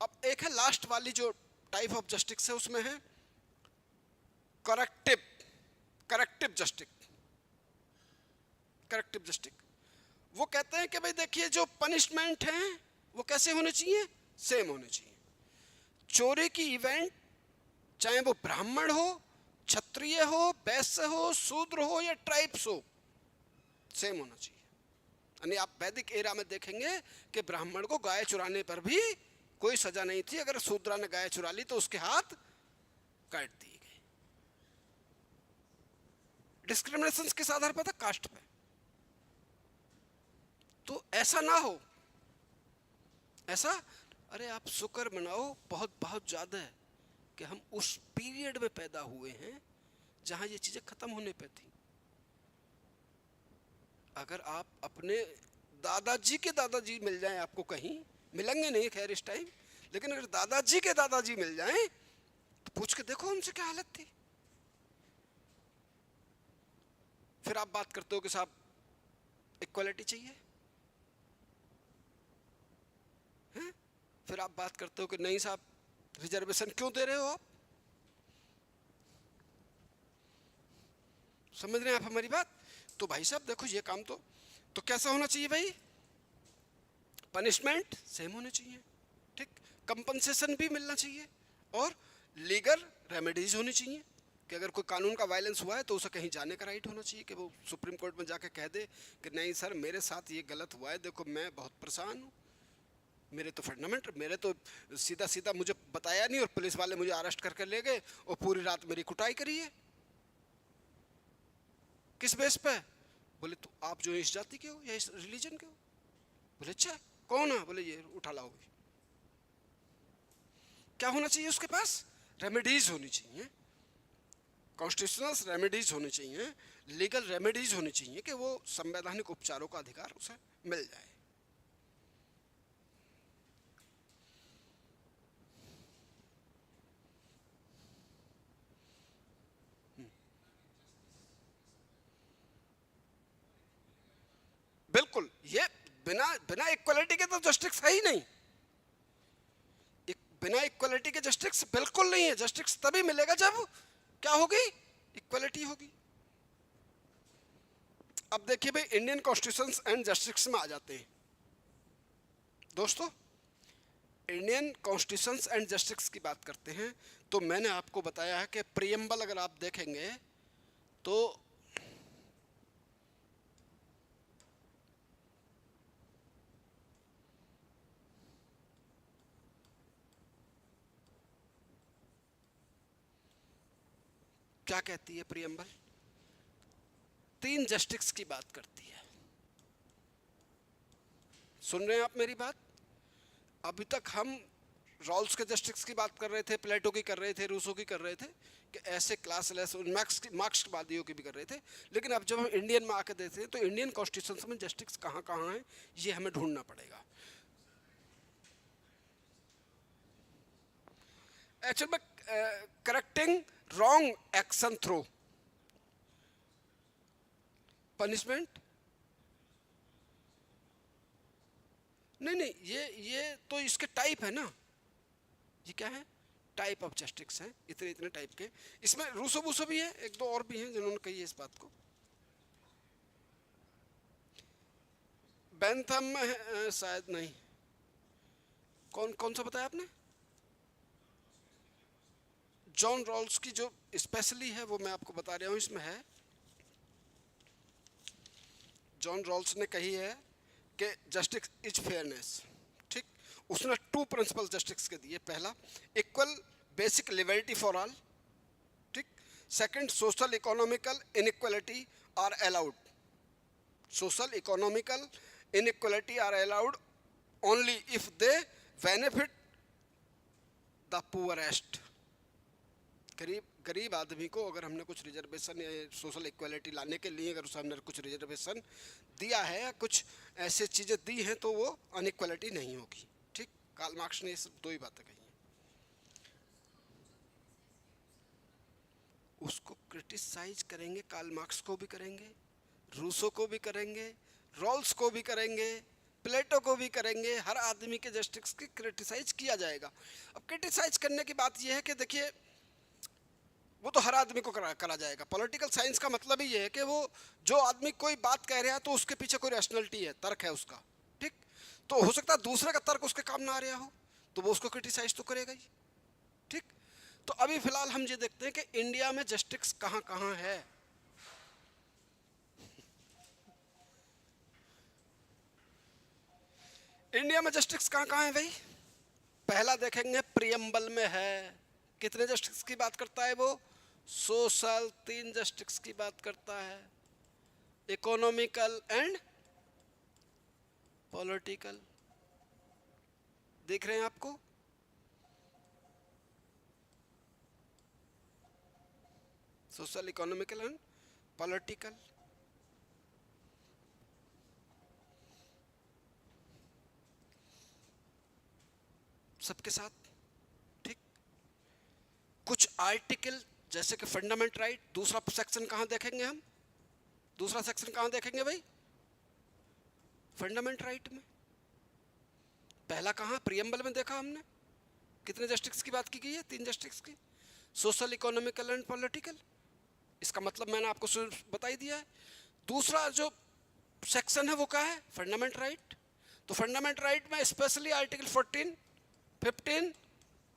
अब एक है लास्ट वाली जो टाइप ऑफ जस्टिस है, उसमें है corrective corrective justice. Corrective justice वो कहते हैं कि भाई देखिए जो पनिशमेंट है वो कैसे होने चाहिए? सेम होने चाहिए। चोरी की इवेंट चाहे वो ब्राह्मण हो, क्षत्रिय हो, वैश्य हो, शूद्र हो या ट्राइब्स हो, सेम होना चाहिए। यानी आप वैदिक एरा में देखेंगे कि ब्राह्मण को गाय चुराने पर भी कोई सजा नहीं थी, अगर शूद्रा ने गाय चुरा ली तो उसके हाथ काट दिए गए। डिस्क्रिमिनेशन किस आधार पर था? कास्ट पे। तो ऐसा ना हो, ऐसा अरे आप शुक्र मनाओ बहुत बहुत ज्यादा है कि हम उस पीरियड में पैदा हुए हैं जहां ये चीजें खत्म होने पे थी। अगर आप अपने दादाजी के दादाजी मिल जाएं, आपको कहीं मिलेंगे नहीं खैर इस टाइम, लेकिन अगर दादाजी के दादाजी मिल जाएं तो पूछ के देखो उनसे क्या हालत थी। फिर आप बात करते हो कि साहब इक्वलिटी चाहिए हैं? फिर आप बात करते हो कि नहीं साहब रिजर्वेशन क्यों दे रहे हो आप? समझ रहे हैं आप हमारी बात? तो भाई साहब देखो ये काम तो कैसा होना चाहिए भाई? पनिशमेंट सेम होने चाहिए, ठीक, कंपनसेशन भी मिलना चाहिए, और लीगल रेमेडीज होनी चाहिए कि अगर कोई कानून का वायलेंस हुआ है तो उसे कहीं जाने का राइट होना चाहिए कि वो सुप्रीम कोर्ट में जाके कह दे कि नहीं सर मेरे साथ ये गलत हुआ है, देखो मैं बहुत परेशान हूँ, मेरे तो फंडामेंटल, मेरे तो सीधा सीधा मुझे बताया नहीं और पुलिस वाले मुझे अरेस्ट करके ले गए और पूरी रात मेरी कुटाई करी है। किस बेस पे? बोले तो आप जो इस जाति के हो या इस रिलीजन के हो। बोले अच्छा कौन है? बोले ये उठा लाओ। क्या होना चाहिए उसके पास? रेमेडीज होनी चाहिए, कॉन्स्टिट्यूशनल रेमेडीज होनी चाहिए, लीगल रेमेडीज होनी चाहिए कि वो संवैधानिक उपचारों का अधिकार उसे मिल जाए। बिल्कुल, ये बिना बिना इक्वलिटी के तो जस्टिस है ही नहीं। बिना इक्वलिटी के जस्टिस बिल्कुल नहीं है। जस्टिस तभी मिलेगा जब क्या होगी? इक्वलिटी होगी। अब देखिए भाई, इंडियन कॉन्स्टिट्यूशन एंड जस्टिस में आ जाते हैं दोस्तों। इंडियन कॉन्स्टिट्यूशन एंड जस्टिस की बात करते हैं तो मैंने आपको बताया है कि प्रियम्बल अगर आप देखेंगे तो क्या कहती है प्रियम्बल? 3 जस्टिस की बात करती है। सुन रहे हैं आप मेरी बात? अभी तक हम रॉल्स के जस्टिस की बात कर रहे थे, प्लेटो की कर रहे थे, रूसो की कर रहे थे कि ऐसे क्लासलेस, मार्क्सवादियों की भी कर रहे थे। लेकिन अब जब हम इंडियन में आकर देखते हैं तो इंडियन कॉन्स्टिट्यूशन में जस्टिस कहाँ कहाँ है ये हमें ढूंढना पड़ेगा। एक्चुअल में correcting wrong action through punishment, नहीं नहीं, ये तो इसके टाइप है ना। ये क्या है? टाइप ऑफ जस्टिस है, इतने इतने टाइप के। इसमें रूसो बूसो भी है, एक दो और भी हैं जिन्होंने कही है इस बात को। बेंथम में शायद नहीं। कौन कौन सा बताया आपने? जॉन रॉल्स की जो स्पेशली है वो मैं आपको बता रहा हूँ, इसमें है। जॉन रॉल्स ने कही है कि जस्टिस इज फेयरनेस, ठीक। उसने 2 प्रिंसिपल जस्टिस के दिए। पहला, equal basic liberty for all, ठीक। Second, social economical inequality are allowed. Social economical inequality are allowed only if they benefit the poorest. गरीब गरीब आदमी को अगर हमने कुछ रिजर्वेशन या सोशल इक्वालिटी लाने के लिए अगर उसे हमने कुछ रिजर्वेशन दिया है या कुछ ऐसे चीज़ें दी हैं तो वो अनइक्वालिटी नहीं होगी, ठीक। कार्ल मार्क्स ने ये सब 2 ही बातें कही हैं। उसको क्रिटिसाइज करेंगे, कार्ल मार्क्स को भी करेंगे, रूसो को भी करेंगे, रॉल्स को भी करेंगे, प्लेटो को भी करेंगे। हर आदमी के जस्टिस की क्रिटिसाइज किया जाएगा। अब क्रिटिसाइज करने की बात यह है कि देखिए वो तो हर आदमी को करा जाएगा। पॉलिटिकल साइंस का मतलब ही ये है कि वो जो आदमी कोई बात कह रहा है तो उसके पीछे कोई रैशनैलिटी है, तर्क है उसका, ठीक। तो हो सकता है दूसरे का तर्क उसके काम ना आ रहा हो तो वो उसको क्रिटिसाइज तो करेगा ही, ठीक। तो अभी फिलहाल हम ये देखते हैं कि इंडिया में जस्टिस कहाँ कहाँ है। इंडिया में जस्टिस कहाँ कहाँ है भाई? पहला देखेंगे प्रियम्बल में है। कितने जस्टिस की बात करता है वो? सोशल 3 जस्टिस की बात करता है, इकोनॉमिकल एंड पॉलिटिकल। देख रहे हैं आपको? Social, economical and political. सबके साथ, ठीक। कुछ आर्टिकल जैसे कि फंडामेंटल राइट, दूसरा सेक्शन कहाँ देखेंगे हम? दूसरा सेक्शन कहाँ देखेंगे भाई? फंडामेंट राइट में। पहला कहाँ? प्रियम्बल में देखा हमने। कितने जस्टिस की बात की गई है? 3 जस्टिस की, सोशल, इकोनॉमिकल एंड पॉलिटिकल। इसका मतलब मैंने आपको बता ही दिया है। दूसरा जो सेक्शन है वो क्या है? Fundament right. तो फंडामेंट राइट में स्पेशली आर्टिकल 14, 15,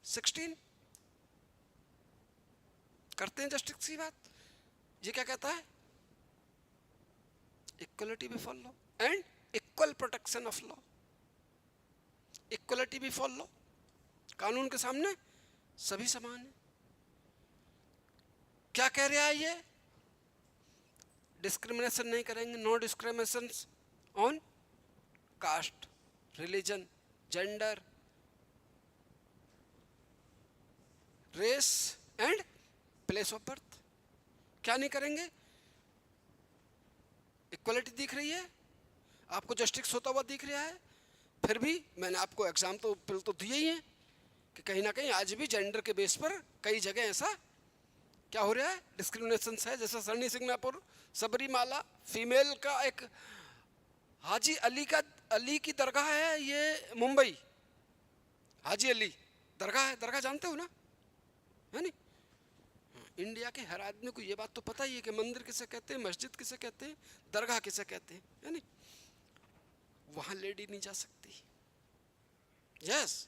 16 करते हैं जस्टिस की बात। ये क्या कहता है? Equality before law and equal protection of law. Equality before law, कानून के सामने सभी समान हैं। क्या कह रहा है ये? डिस्क्रिमिनेशन नहीं करेंगे, no discrimination on caste, religion, gender, race and place of birth. क्या नहीं करेंगे? इक्वलिटी दिख रही है आपको, जस्टिस होता हुआ दिख रहा है। फिर भी मैंने आपको एग्जाम्पल तो दिए ही हैं कि कहीं ना कहीं आज भी जेंडर के बेस पर कई जगह ऐसा क्या हो रहा है? डिस्क्रिमिनेशन है। जैसे सनी सिंगापुर, सबरीमाला, फीमेल का एक हाजी अली की दरगाह है, ये मुंबई, हाजी अली दरगाह है। दरगाह जानते हो ना, है नहीं? इंडिया के हर आदमी को ये बात तो पता ही है कि मंदिर किसे कहते हैं, मस्जिद किसे कहते हैं, दरगाह किसे कहते हैं, है नहीं? वहां लेडी नहीं जा सकती। यस,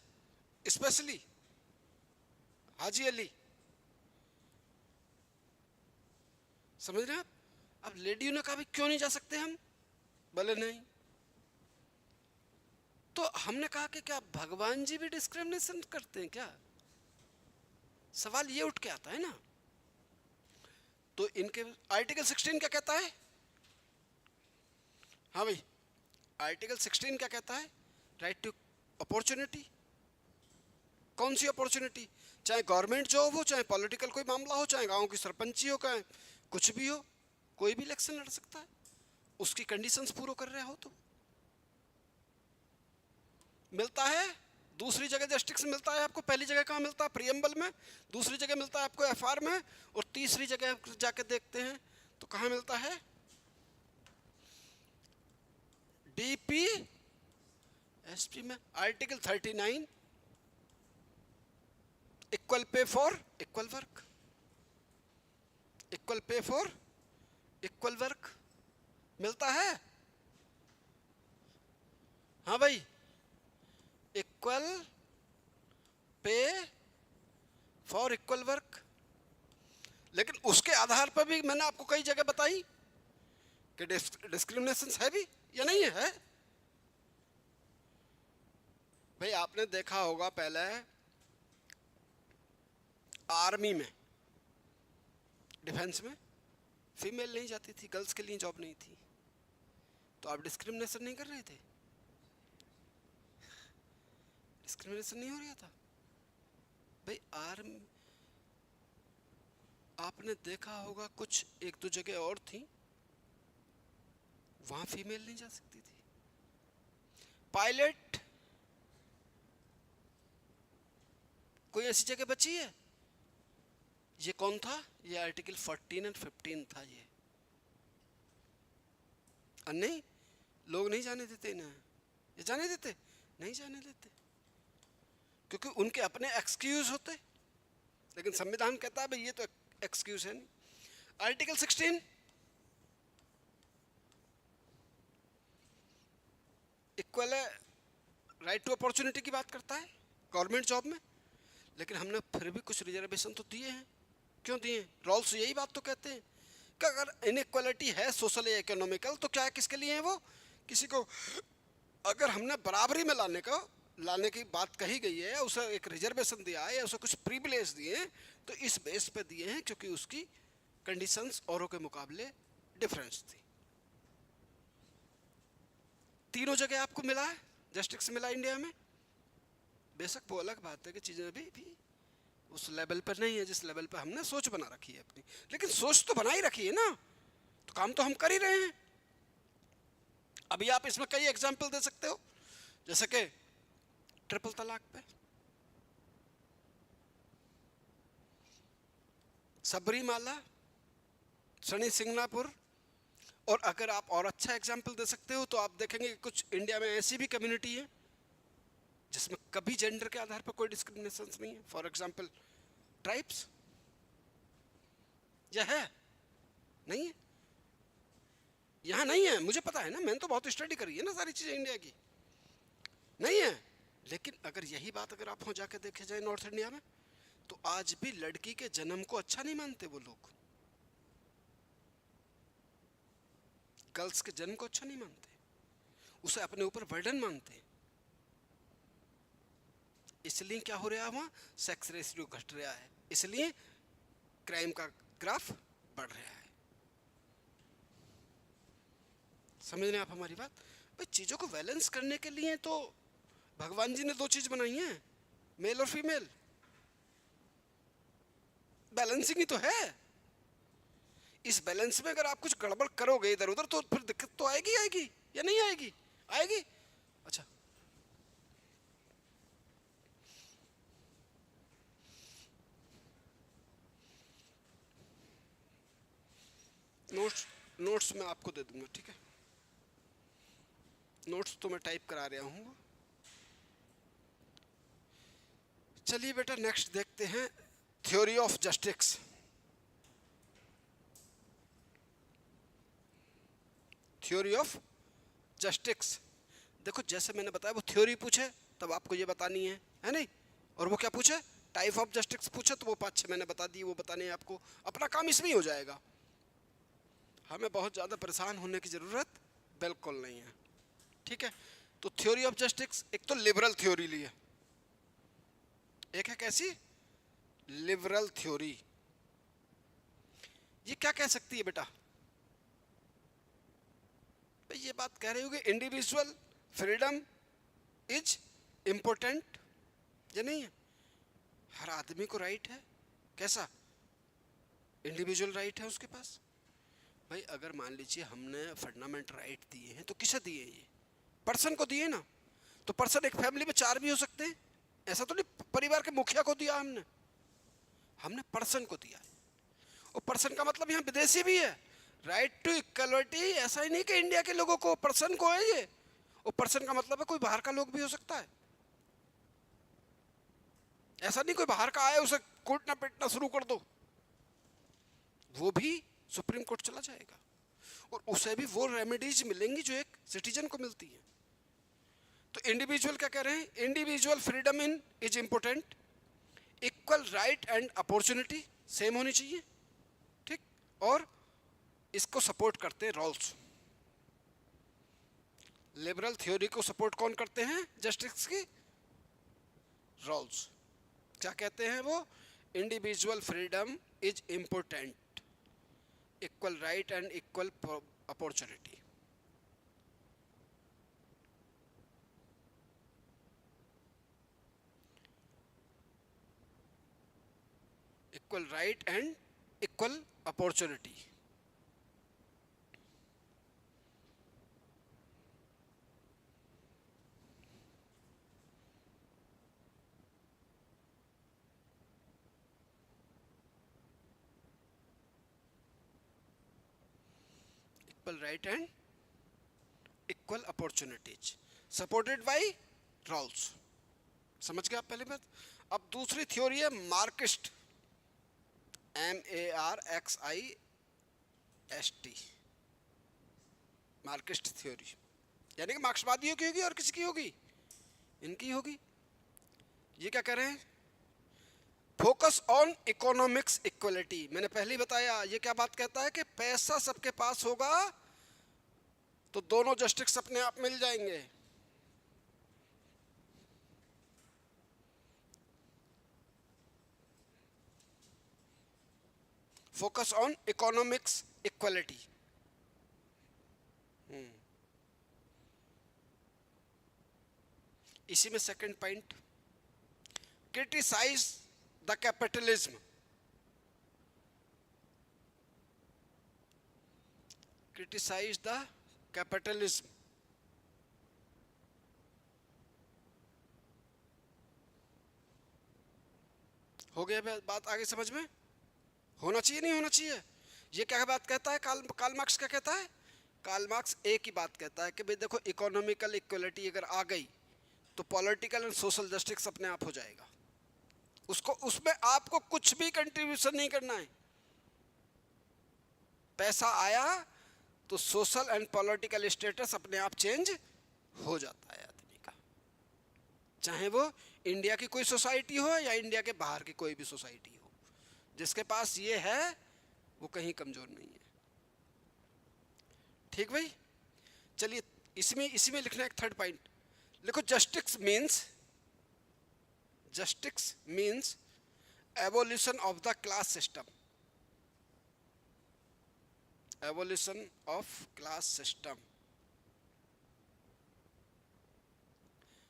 स्पेशली हाजी अली, समझ रहे हैं आप? अब लेडियों ने कहा भी क्यों नहीं जा सकते हम? बोले नहीं। तो हमने कहा कि क्या भगवान जी भी डिस्क्रिमिनेशन करते हैं क्या? सवाल ये उठ के आता है ना। तो इनके आर्टिकल 16 क्या कहता है? हाँ भाई, आर्टिकल 16 क्या कहता है? Right to opportunity. कौन सी अपॉर्चुनिटी? चाहे गवर्नमेंट जॉब हो, चाहे पॉलिटिकल कोई मामला हो, चाहे गांव की सरपंची हो, चाहे कुछ भी हो, कोई भी इलेक्शन लड़ सकता है, उसकी कंडीशंस पूरा कर रहा हो तो मिलता है। दूसरी जगह जस्टिस मिलता है आपको। पहली जगह कहाँ मिलता है? प्रियम्बल में। दूसरी जगह मिलता है आपको एफआर में। और तीसरी जगह जाके देखते हैं तो कहाँ मिलता है? डीपी एसपी में, article 39, equal pay for equal work. Equal pay for equal work मिलता है। हाँ भाई, equal pay for equal work. लेकिन उसके आधार पर भी मैंने आपको कई जगह बताई कि डिस्क्रिमिनेशन है भी या नहीं है। भाई आपने देखा होगा पहले आर्मी में, डिफेंस में फीमेल नहीं जाती थी, गर्ल्स के लिए जॉब नहीं थी, तो आप डिस्क्रिमिनेशन नहीं कर रहे थे? डिस्क्रिमिनेशन नहीं हो रहा था भाई। आर्मी आपने देखा होगा कुछ एक दो जगह और थी, वहां फीमेल नहीं जा सकती थी। पायलट कोई ऐसी जगह बची है? ये कौन था? ये आर्टिकल 14 एंड 15 था ये। नहीं, लोग नहीं जाने देते इन्हें। ये जाने देते? नहीं जाने देते, क्योंकि उनके अपने एक्सक्यूज होते। लेकिन संविधान कहता है भाई ये तो एक्सक्यूज है नहीं। Article 16 equal right to opportunity की बात करता है गवर्नमेंट जॉब में। लेकिन हमने फिर भी कुछ रिजर्वेशन तो दिए हैं। क्यों दिए? रूल्स यही बात तो कहते हैं कि अगर इनइक्वालिटी है सोशल या इकोनॉमिकल, तो क्या है, किसके लिए है वो? किसी को अगर हमने बराबरी में लाने की बात कही गई है, उसे एक रिजर्वेशन दिया है या उसे कुछ प्रिविलेज दिए हैं, तो इस बेस पे दिए हैं क्योंकि उसकी कंडीशंस औरों के मुकाबले डिफरेंस थी। तीनों जगह आपको मिला है, जस्टिस मिला इंडिया में। बेशक वो अलग बात है कि चीज़ें अभी भी उस लेवल पर नहीं है जिस लेवल पर हमने सोच बना रखी है अपनी। लेकिन सोच तो बना ही रखी है ना, तो काम तो हम कर ही रहे हैं। अभी आप इसमें कई एग्जाम्पल दे सकते हो, जैसे कि ट्रिपल तलाक पे, सबरीमाला, सनी सिंगापुर और अगर आप और अच्छा एग्जाम्पल दे सकते हो तो आप देखेंगे कि कुछ इंडिया में ऐसी भी कम्युनिटी है जिसमें कभी जेंडर के आधार पर कोई डिस्क्रिमिनेशन नहीं है। फॉर एग्जाम्पल ट्राइब्स, यह है नहीं है, यहाँ नहीं है, मुझे पता है ना, मैंने तो बहुत स्टडी करी है ना सारी चीज़ें इंडिया की, नहीं है। लेकिन अगर यही बात अगर आप हो जाके देखे जाए नॉर्थ इंडिया में, तो आज भी लड़की के जन्म को अच्छा नहीं मानते वो लोग, गर्ल्स के जन्म को अच्छा नहीं मानते, उसे अपने ऊपर बर्डन मानते हैं। इसलिए क्या हो रहा है वहाँ, सेक्स रेशियो घट रहा है, इसलिए क्राइम का ग्राफ बढ़ रहा है। समझ रहे हैं आप हमारी बात? भाई चीज़ों को बैलेंस करने के लिए तो भगवान जी ने दो चीज़ बनाई हैं, मेल और फीमेल, बैलेंसिंग ही तो है। इस बैलेंस में अगर आप कुछ गड़बड़ करोगे इधर उधर तो फिर दिक्कत तो आएगी आएगी या नहीं आएगी? आएगी। अच्छा, नोट्स नोट्स मैं आपको दे दूंगा, ठीक है? नोट्स तो मैं टाइप करा रहा हूँ। चलिए बेटा नेक्स्ट देखते हैं, theory of justice. Theory of justice, देखो जैसे मैंने बताया वो थ्योरी पूछे तब आपको ये बतानी है नहीं? और वो क्या पूछे, टाइप ऑफ जस्टिस पूछे तो वो 5-6 मैंने बता दी, वो बताने हैं आपको। अपना काम इसमें ही हो जाएगा, हमें बहुत ज़्यादा परेशान होने की ज़रूरत बिल्कुल नहीं है, ठीक है? तो थ्योरी ऑफ जस्टिस, एक तो लिबरल थ्योरी ली है, एक है कैसी, लिबरल थ्योरी। ये क्या कह सकती है बेटा? भाई ये बात कह रही होगी इंडिविजुअल फ्रीडम इज इम्पोर्टेंट, ये नहीं है? हर आदमी को राइट है, कैसा इंडिविजुअल राइट है उसके पास। भाई अगर मान लीजिए हमने फंडामेंटल राइट दिए हैं तो किसे दिए? ये पर्सन को दिए ना। तो पर्सन एक फैमिली में 4 भी हो सकते हैं, ऐसा तो नहीं परिवार के मुखिया को दिया हमने, हमने पर्सन को दिया है। और पर्सन का मतलब यहाँ विदेशी भी है, राइट टू इक्वलिटी, ऐसा ही नहीं कि इंडिया के लोगों को, पर्सन को है ये। और पर्सन का मतलब है कोई बाहर का लोग भी हो सकता है, ऐसा नहीं कोई बाहर का आया उसे कूटना पीटना शुरू कर दो, वो भी सुप्रीम कोर्ट चला जाएगा और उसे भी वो रेमेडीज मिलेंगी जो एक सिटीजन को मिलती है। तो इंडिविजुअल क्या कह रहे हैं, individual freedom in is important, equal right and opportunity same होनी चाहिए, ठीक? और इसको सपोर्ट करते हैं रूल्स। लिबरल थ्योरी को सपोर्ट कौन करते हैं जस्टिस की? रूल्स। क्या कहते हैं वो, individual freedom is important, equal right and equal opportunity. Equal right and equal opportunity. Equal right and equal opportunities supported by rules. समझ गए आप पहली बात? अब दूसरी थ्योरी है मार्क्सिस्ट, MARXIST, मार्क्सिस्ट थ्योरी, यानी कि मार्क्सवादियों की होगी और किसी की होगी, इनकी होगी। ये क्या कह रहे हैं, फोकस ऑन इकोनॉमिक्स इक्वलिटी। मैंने पहले ही बताया, ये क्या बात कहता है कि पैसा सबके पास होगा तो दोनों जस्टिस अपने आप मिल जाएंगे। Focus on economics equality. इसी में second point, criticise the capitalism. Criticise the capitalism. हो गया बात आगे समझ में? होना चाहिए नहीं होना चाहिए? ये क्या बात कहता है, कार्ल मार्क्स क्या कहता है कार्ल मार्क्स एक ही बात कहता है कि भाई देखो, इकोनॉमिकल इक्वलिटी अगर आ गई तो पॉलिटिकल एंड सोशल जस्टिस अपने आप हो जाएगा। उसको, उसमें आपको कुछ भी कंट्रीब्यूशन नहीं करना है। पैसा आया तो सोशल एंड पॉलिटिकल स्टेटस अपने आप चेंज हो जाता है आदमी का, चाहे वो इंडिया की कोई सोसाइटी हो या इंडिया के बाहर की कोई भी सोसाइटी हो। जिसके पास ये है वो कहीं कमजोर नहीं है। ठीक भाई, चलिए इसमें लिखना एक थर्ड पॉइंट लिखो। Justice means evolution of the class system. Evolution of class system.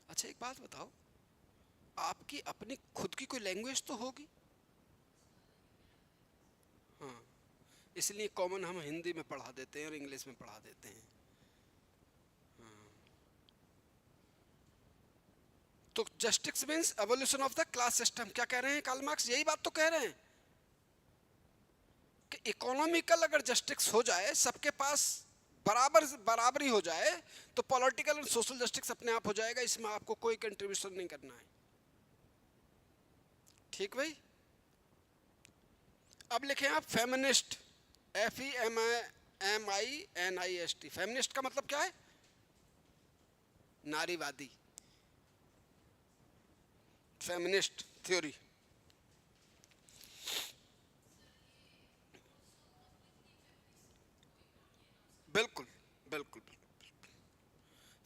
अच्छा एक बात बताओ, आपकी अपनी खुद की कोई लैंग्वेज तो होगी? हाँ, इसलिए कॉमन हम हिंदी में पढ़ा देते हैं और इंग्लिश में पढ़ा देते हैं। तो justice means evolution of the class system. क्या कह रहे हैं कार्ल मार्क्स? यही बात तो कह रहे हैं कि इकोनॉमिकल अगर जस्टिस हो जाए, सबके पास बराबरी हो जाए, तो पॉलिटिकल और सोशल जस्टिस अपने आप हो जाएगा। इसमें आपको कोई कंट्रीब्यूशन नहीं करना है। ठीक भाई, अब लिखें आप फेमिनिस्ट। FEMINIST। फेमिनिस्ट का मतलब क्या है? नारीवादी। Feminist theory. बिल्कुल बिल्कुल बिल्कुल।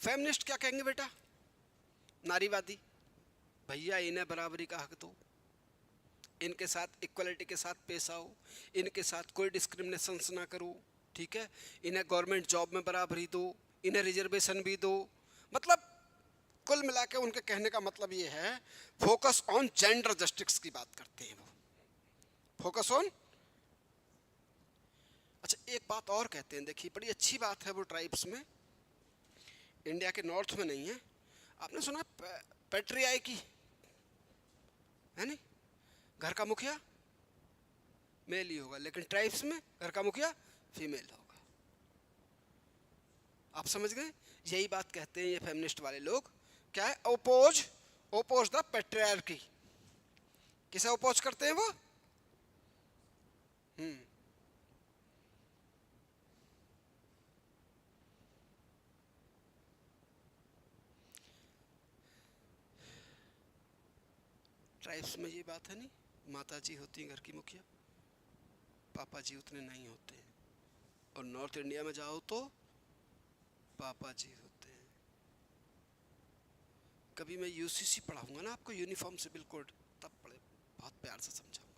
फेमिनिस्ट क्या कहेंगे बेटा? नारीवादी। भैया इन्हें बराबरी का हक दो, इनके साथ इक्वलिटी के साथ पेश आओ, इनके साथ कोई डिस्क्रिमिनेशन ना करो। ठीक है, इन्हें गवर्नमेंट जॉब में बराबरी दो, इन्हें रिजर्वेशन भी दो। मतलब कुल मिला के उनके कहने का मतलब ये है, फोकस ऑन जेंडर जस्टिस की बात करते हैं वो। Focus on. अच्छा एक बात और कहते हैं, देखिए बड़ी अच्छी बात है वो ट्राइब्स में, इंडिया के नॉर्थ में नहीं है। आपने सुना पेट्रियार्की है नहीं? घर का मुखिया मेल ही होगा, लेकिन ट्राइब्स में घर का मुखिया फीमेल होगा। आप समझ गए? यही बात कहते हैं ये फेमिनिस्ट वाले लोग। क्या है? Oppose the patriarchy. किसे ओपोज करते हैं वो? ट्राइब्स में ये बात है नहीं, माता जी होती हैं घर की मुखिया, पापा जी उतने नहीं होते हैं। और नॉर्थ इंडिया में जाओ तो पापा जी होते हैं। कभी मैं यूसीसी पढ़ाऊंगा ना आपको, यूनिफॉर्म सिविल कोड, तब पढ़े, बहुत प्यार से समझाऊंगा।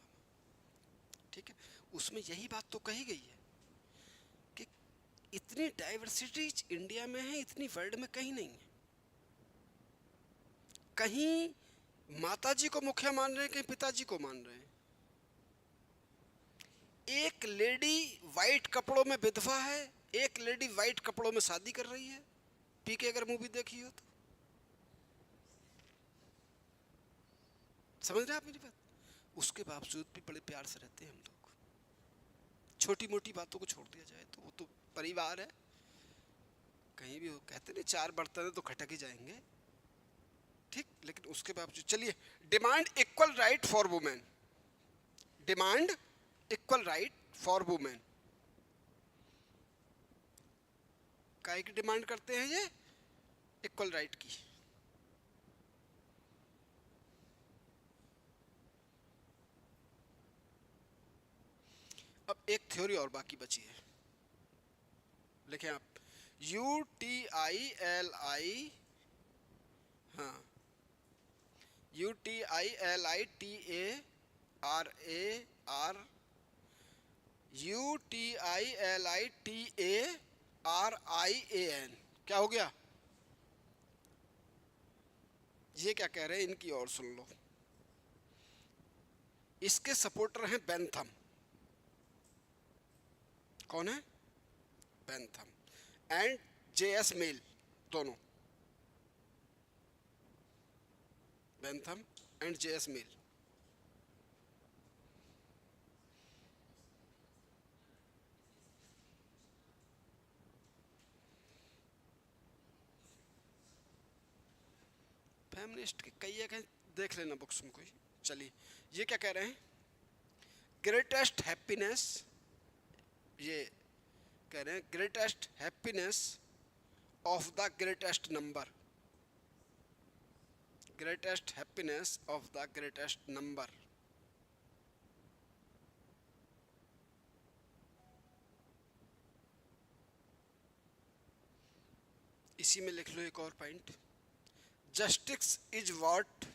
ठीक है, उसमें यही बात तो कही गई है कि इतनी डाइवर्सिटी इंडिया में है, इतनी वर्ल्ड में कहीं नहीं है। कहीं माताजी को मुखिया मान रहे हैं, कहीं पिताजी को मान रहे हैं। एक लेडी वाइट कपड़ों में विधवा है, एक लेडी वाइट कपड़ों में शादी कर रही है। पीके अगर मूवी देखी हो तो समझ रहे हैं आप मेरी बात? उसके बावजूद भी बड़े प्यार से रहते हैं हम लोग। छोटी मोटी बातों को छोड़ दिया जाए तो वो तो परिवार है, कहीं भी हो। कहते नहीं चार बर्तन है तो खटक ही जाएंगे। ठीक, लेकिन उसके बावजूद चलिए, demand equal right for women. Demand equal right for women. काहे की डिमांड करते हैं ये? इक्वल राइट की। अब एक थ्योरी और बाकी बची है, लिखें आप। UTILI, हाँ, UTILITARAR, UTILITARIAN। क्या हो गया? ये क्या कह रहे हैं, इनकी और सुन लो। इसके सपोर्टर हैं बेंथम। कौन है? बेंथम एंड JS मिल, दोनों। Bentham and JS mill. Feminist के कई एक हैं, देख लेना बुक्स में कोई। चलिए, ये क्या कह रहे हैं, ग्रेटेस्ट हैप्पीनेस, ये कह रहे हैं greatest happiness of the greatest number, greatest happiness of the greatest number. इसी में लिख लो एक और point, justice is what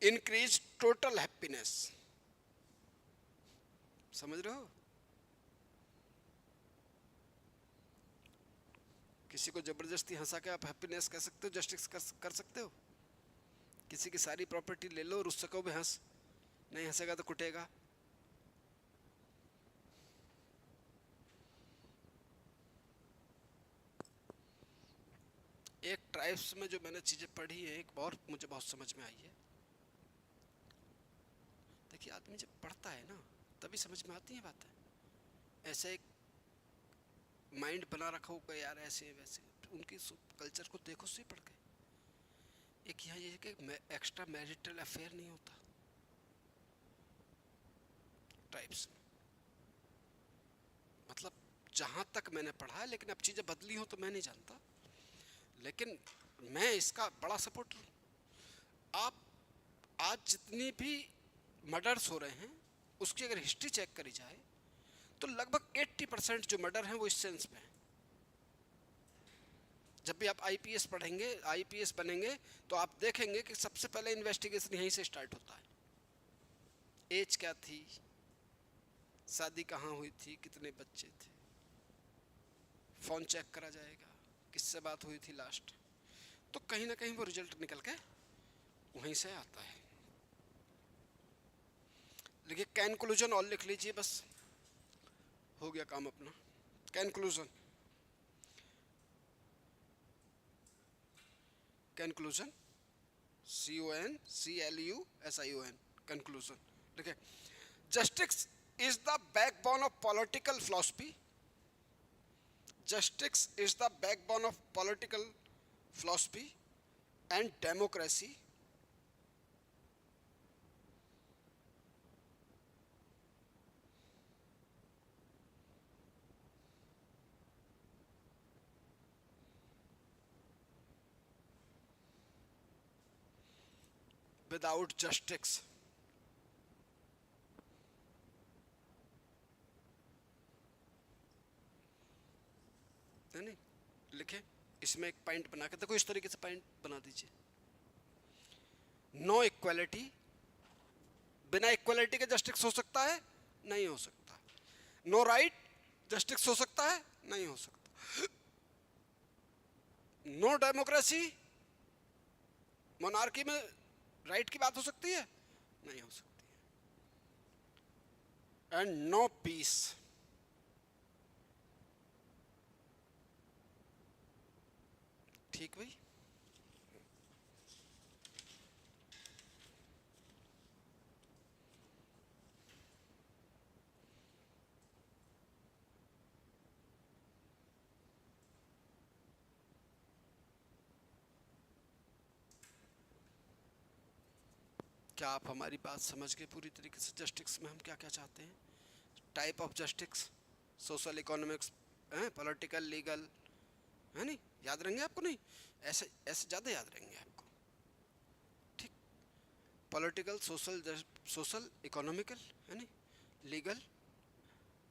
increase total happiness. समझ रहे हो, किसी को जबरदस्ती हंसा के आप हैप्पीनेस कह सकते हो, जस्टिस कर सकते हो। किसी की सारी प्रॉपर्टी ले लो और उससे कहो भी हंस, नहीं हंसेगा तो कुटेगा। एक ट्राइब्स में जो मैंने चीज़ें पढ़ी है, एक और मुझे बहुत समझ में आई है। देखिए, आदमी जब पढ़ता है ना तभी समझ में आती है बातें। ऐसे एक माइंड बना रखा होगा यार ऐसे वैसे, उनकी कल्चर को देखो सही पढ़ के। एक यहाँ ये है कि एक्स्ट्रा मैरिटल अफेयर नहीं होता ट्राइब्स में, मतलब जहाँ तक मैंने पढ़ा है, लेकिन अब चीज़ें बदली हो तो मैं नहीं जानता, लेकिन मैं इसका बड़ा सपोर्टर हूँ। आप आज जितनी भी मर्डर्स हो रहे हैं उसकी अगर हिस्ट्री चेक करी जाए तो लगभग 80% जो मर्डर हैं वो इस सेंस पे हैं। जब भी आप आईपीएस पढ़ेंगे, आईपीएस बनेंगे, तो आप देखेंगे कि सबसे पहले इन्वेस्टिगेशन यहीं से स्टार्ट होता है। एज क्या थी, शादी कहाँ हुई थी, कितने बच्चे थे, फ़ोन चेक करा जाएगा, किससे बात हुई थी लास्ट, तो कहीं ना कहीं वो रिजल्ट निकल के वहीं से आता है। देखिए, कंक्लूजन और लिख लीजिए, बस हो गया काम अपना। Conclusion, conclusion, CONCLUSION, conclusion. देखिए, justice is the backbone of political philosophy, justice is the backbone of political philosophy and democracy, without justice नहीं लिखे। इसमें एक पॉइंट बना के देखो, इस तरीके से पॉइंट बना दीजिए, नो इक्वालिटी, बिना इक्वालिटी के जस्टिस हो सकता है? नहीं हो सकता। नो राइट, जस्टिस हो सकता है? नहीं हो सकता। नो डेमोक्रेसी, मोनार्की में राइट की बात हो सकती है? नहीं हो सकती है। एंड नो पीस, ठीक भाई। क्या आप हमारी बात समझ गए पूरी तरीके से? जस्टिस में हम क्या क्या चाहते हैं, type of justice, social, economics, political, legal, है नहीं? याद रहेंगे आपको? नहीं, ऐसे ऐसे ज़्यादा याद रहेंगे आपको, ठीक। पॉलिटिकल, सोशल, इकोनॉमिकल, है नहीं, लीगल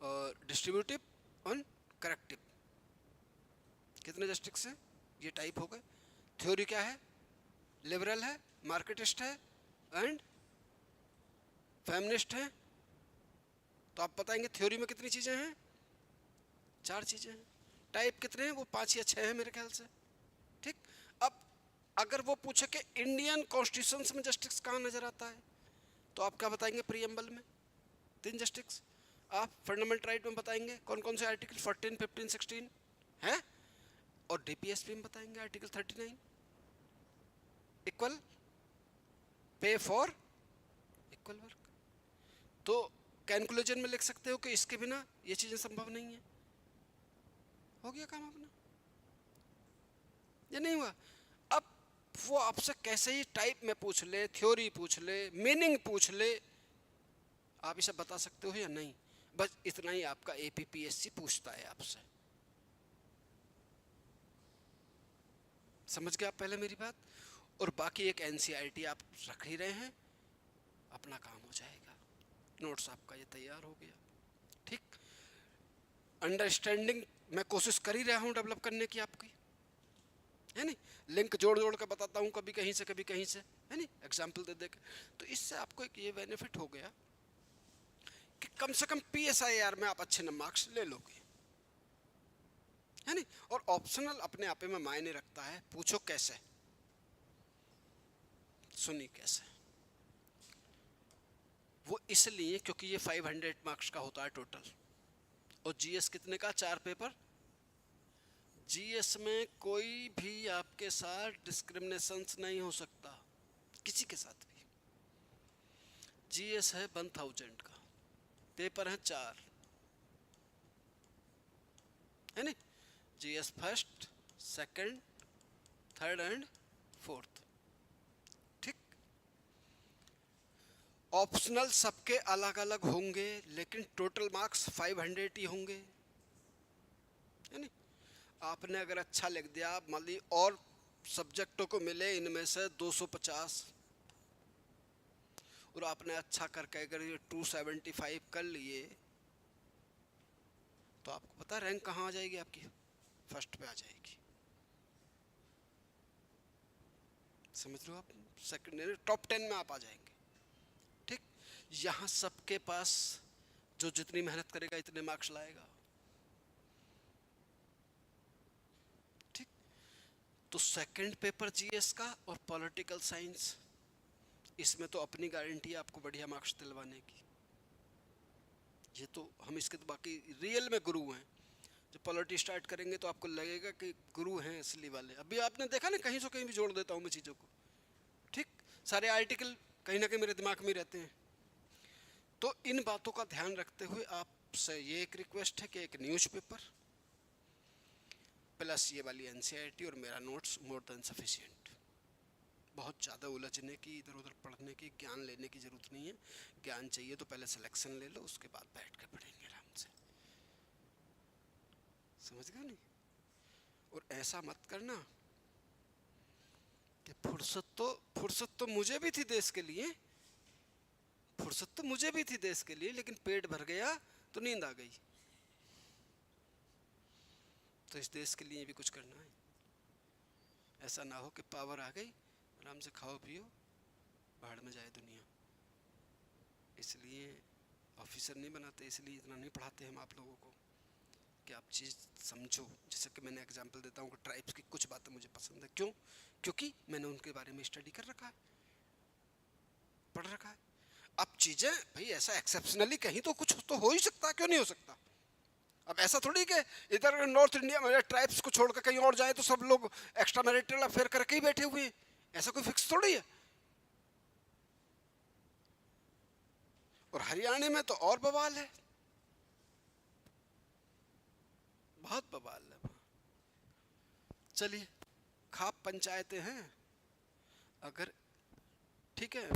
और डिस्ट्रीब्यूटिव और करेक्टिव। कितने जस्टिस हैं? ये टाइप हो गए। थ्योरी क्या है? लिबरल है, मार्केटिस्ट है एंड फेमिनिस्ट है। तो आप बताएंगे थ्योरी में कितनी चीज़ें हैं? 4 चीज़ें हैं। टाइप कितने हैं? वो 5 या 6 हैं मेरे ख्याल से, ठीक। अब अगर वो पूछे कि इंडियन कॉन्स्टिट्यूशन में जस्टिस कहाँ नजर आता है, तो आप क्या बताएंगे? प्रीएम्बल में 3 जस्टिस। आप फंडामेंटल राइट में बताएंगे कौन कौन से आर्टिकल? 14, 15, 16 है। और डीपीएसपी में बताएंगे article 39, equal pay for equal work. तो कैलकुलेशन में लिख सकते हो कि इसके बिना ये चीज़ें संभव नहीं है। हो गया काम अपना। ये नहीं हुआ। अब वो आपसे कैसे ही टाइप में पूछ ले, थ्योरी पूछ ले, मीनिंग पूछ ले, आप इसे बता सकते हो या नहीं? बस इतना ही आपका एपीपीएससी पूछता है आपसे। समझ गए आप पहले मेरी बात? और बाकी एक एनसीईआरटी आप रख ही रहे हैं, अपना काम हो जाएगा, नोट्स आपका ये तैयार हो गया। ठीक, अंडरस्टैंडिंग मैं कोशिश कर ही रहा हूँ डेवलप करने की आपकी, है नहीं? लिंक जोड़ जोड़ के बताता हूँ, कभी कहीं से कभी कहीं से, है नहीं, एग्जाम्पल दे दे के। तो इससे आपको एक ये बेनिफिट हो गया कि कम से कम पीएसआईआर में आप अच्छे मार्क्स ले लोगे, है नहीं? और ऑप्शनल अपने आप में मायने रखता है। पूछो कैसे, सुनी कैसे? वो इसलिए क्योंकि ये 500 मार्क्स का होता है टोटल, और जीएस कितने का? 4 पेपर। जीएस में कोई भी आपके साथ डिस्क्रिमिनेशंस नहीं हो सकता, किसी के साथ भी। जीएस है 1000 का, पेपर है 4, है नहीं? GS first, second, third and fourth. ठीक, ऑप्शनल सबके अलग अलग होंगे, लेकिन टोटल मार्क्स 500 ही होंगे, है नहीं? आपने अगर अच्छा लिख दिया, मान ली और सब्जेक्टों को मिले इनमें से 250, और आपने अच्छा करके अगर ये 275 कर लिए, तो आपको पता रैंक कहाँ आ जाएगी आपकी? फर्स्ट पे आ जाएगी। समझ रहे हो आप? सेकंड, टॉप 10 में आप आ जाएंगे। ठीक, यहाँ सबके पास जो जितनी मेहनत करेगा इतने मार्क्स लाएगा। ठीक, तो सेकंड पेपर जीएस का और पॉलिटिकल साइंस, इसमें तो अपनी गारंटी है आपको बढ़िया मार्क्स दिलवाने की। ये तो हम इसके तो बाकी रियल में गुरु हैं। जब पॉलिटी स्टार्ट करेंगे तो आपको लगेगा कि गुरु हैं असली वाले। अभी आपने देखा ना, कहीं से कहीं भी जोड़ देता हूँ मैं चीज़ों को। ठीक, सारे आर्टिकल कहीं ना कहीं मेरे दिमाग में रहते हैं। तो इन बातों का ध्यान रखते हुए आपसे ये एक रिक्वेस्ट है कि एक न्यूज़पेपर प्लस ये वाली एनसीईआरटी और मेरा नोट्स मोर देन सफिशिएंट। बहुत ज़्यादा उलझने की, इधर उधर पढ़ने की, ज्ञान लेने की ज़रूरत नहीं है। ज्ञान चाहिए तो पहले सिलेक्शन ले लो, उसके बाद बैठ कर पढ़ेंगे आराम से। समझ गए नहीं? और ऐसा मत करना कि फुर्सत तो मुझे भी थी देश के लिए, फुर्सत तो मुझे भी थी देश के लिए, लेकिन पेट भर गया तो नींद आ गई। तो इस देश के लिए भी कुछ करना है। ऐसा ना हो कि पावर आ गई, आराम से खाओ पियो, भाड़ में जाए दुनिया। इसलिए ऑफिसर नहीं बनाते, इसलिए इतना नहीं पढ़ाते हम आप लोगों को कि आप चीज़ समझो। जैसे कि मैंने एग्जांपल देता हूँ कि ट्राइब्स की कुछ बातें मुझे पसंद है। क्यों? क्योंकि मैंने उनके बारे में स्टडी कर रखा है, पढ़ रखा है। अब चीज़ें भाई ऐसा एक्सेप्शनली कहीं तो कुछ तो हो ही सकता है, क्यों नहीं हो सकता? अब ऐसा थोड़ी कि इधर नॉर्थ इंडिया में ट्राइब्स को छोड़कर कहीं और जाए तो सब लोग एक्स्ट्रा मैरिटल अफेयर करके ही बैठे हुए हैं, ऐसा कोई फिक्स थोड़ी है। और हरियाणा में तो और बवाल है, बहुत बवाल है। चलिए, खाप पंचायतें हैं, अगर ठीक है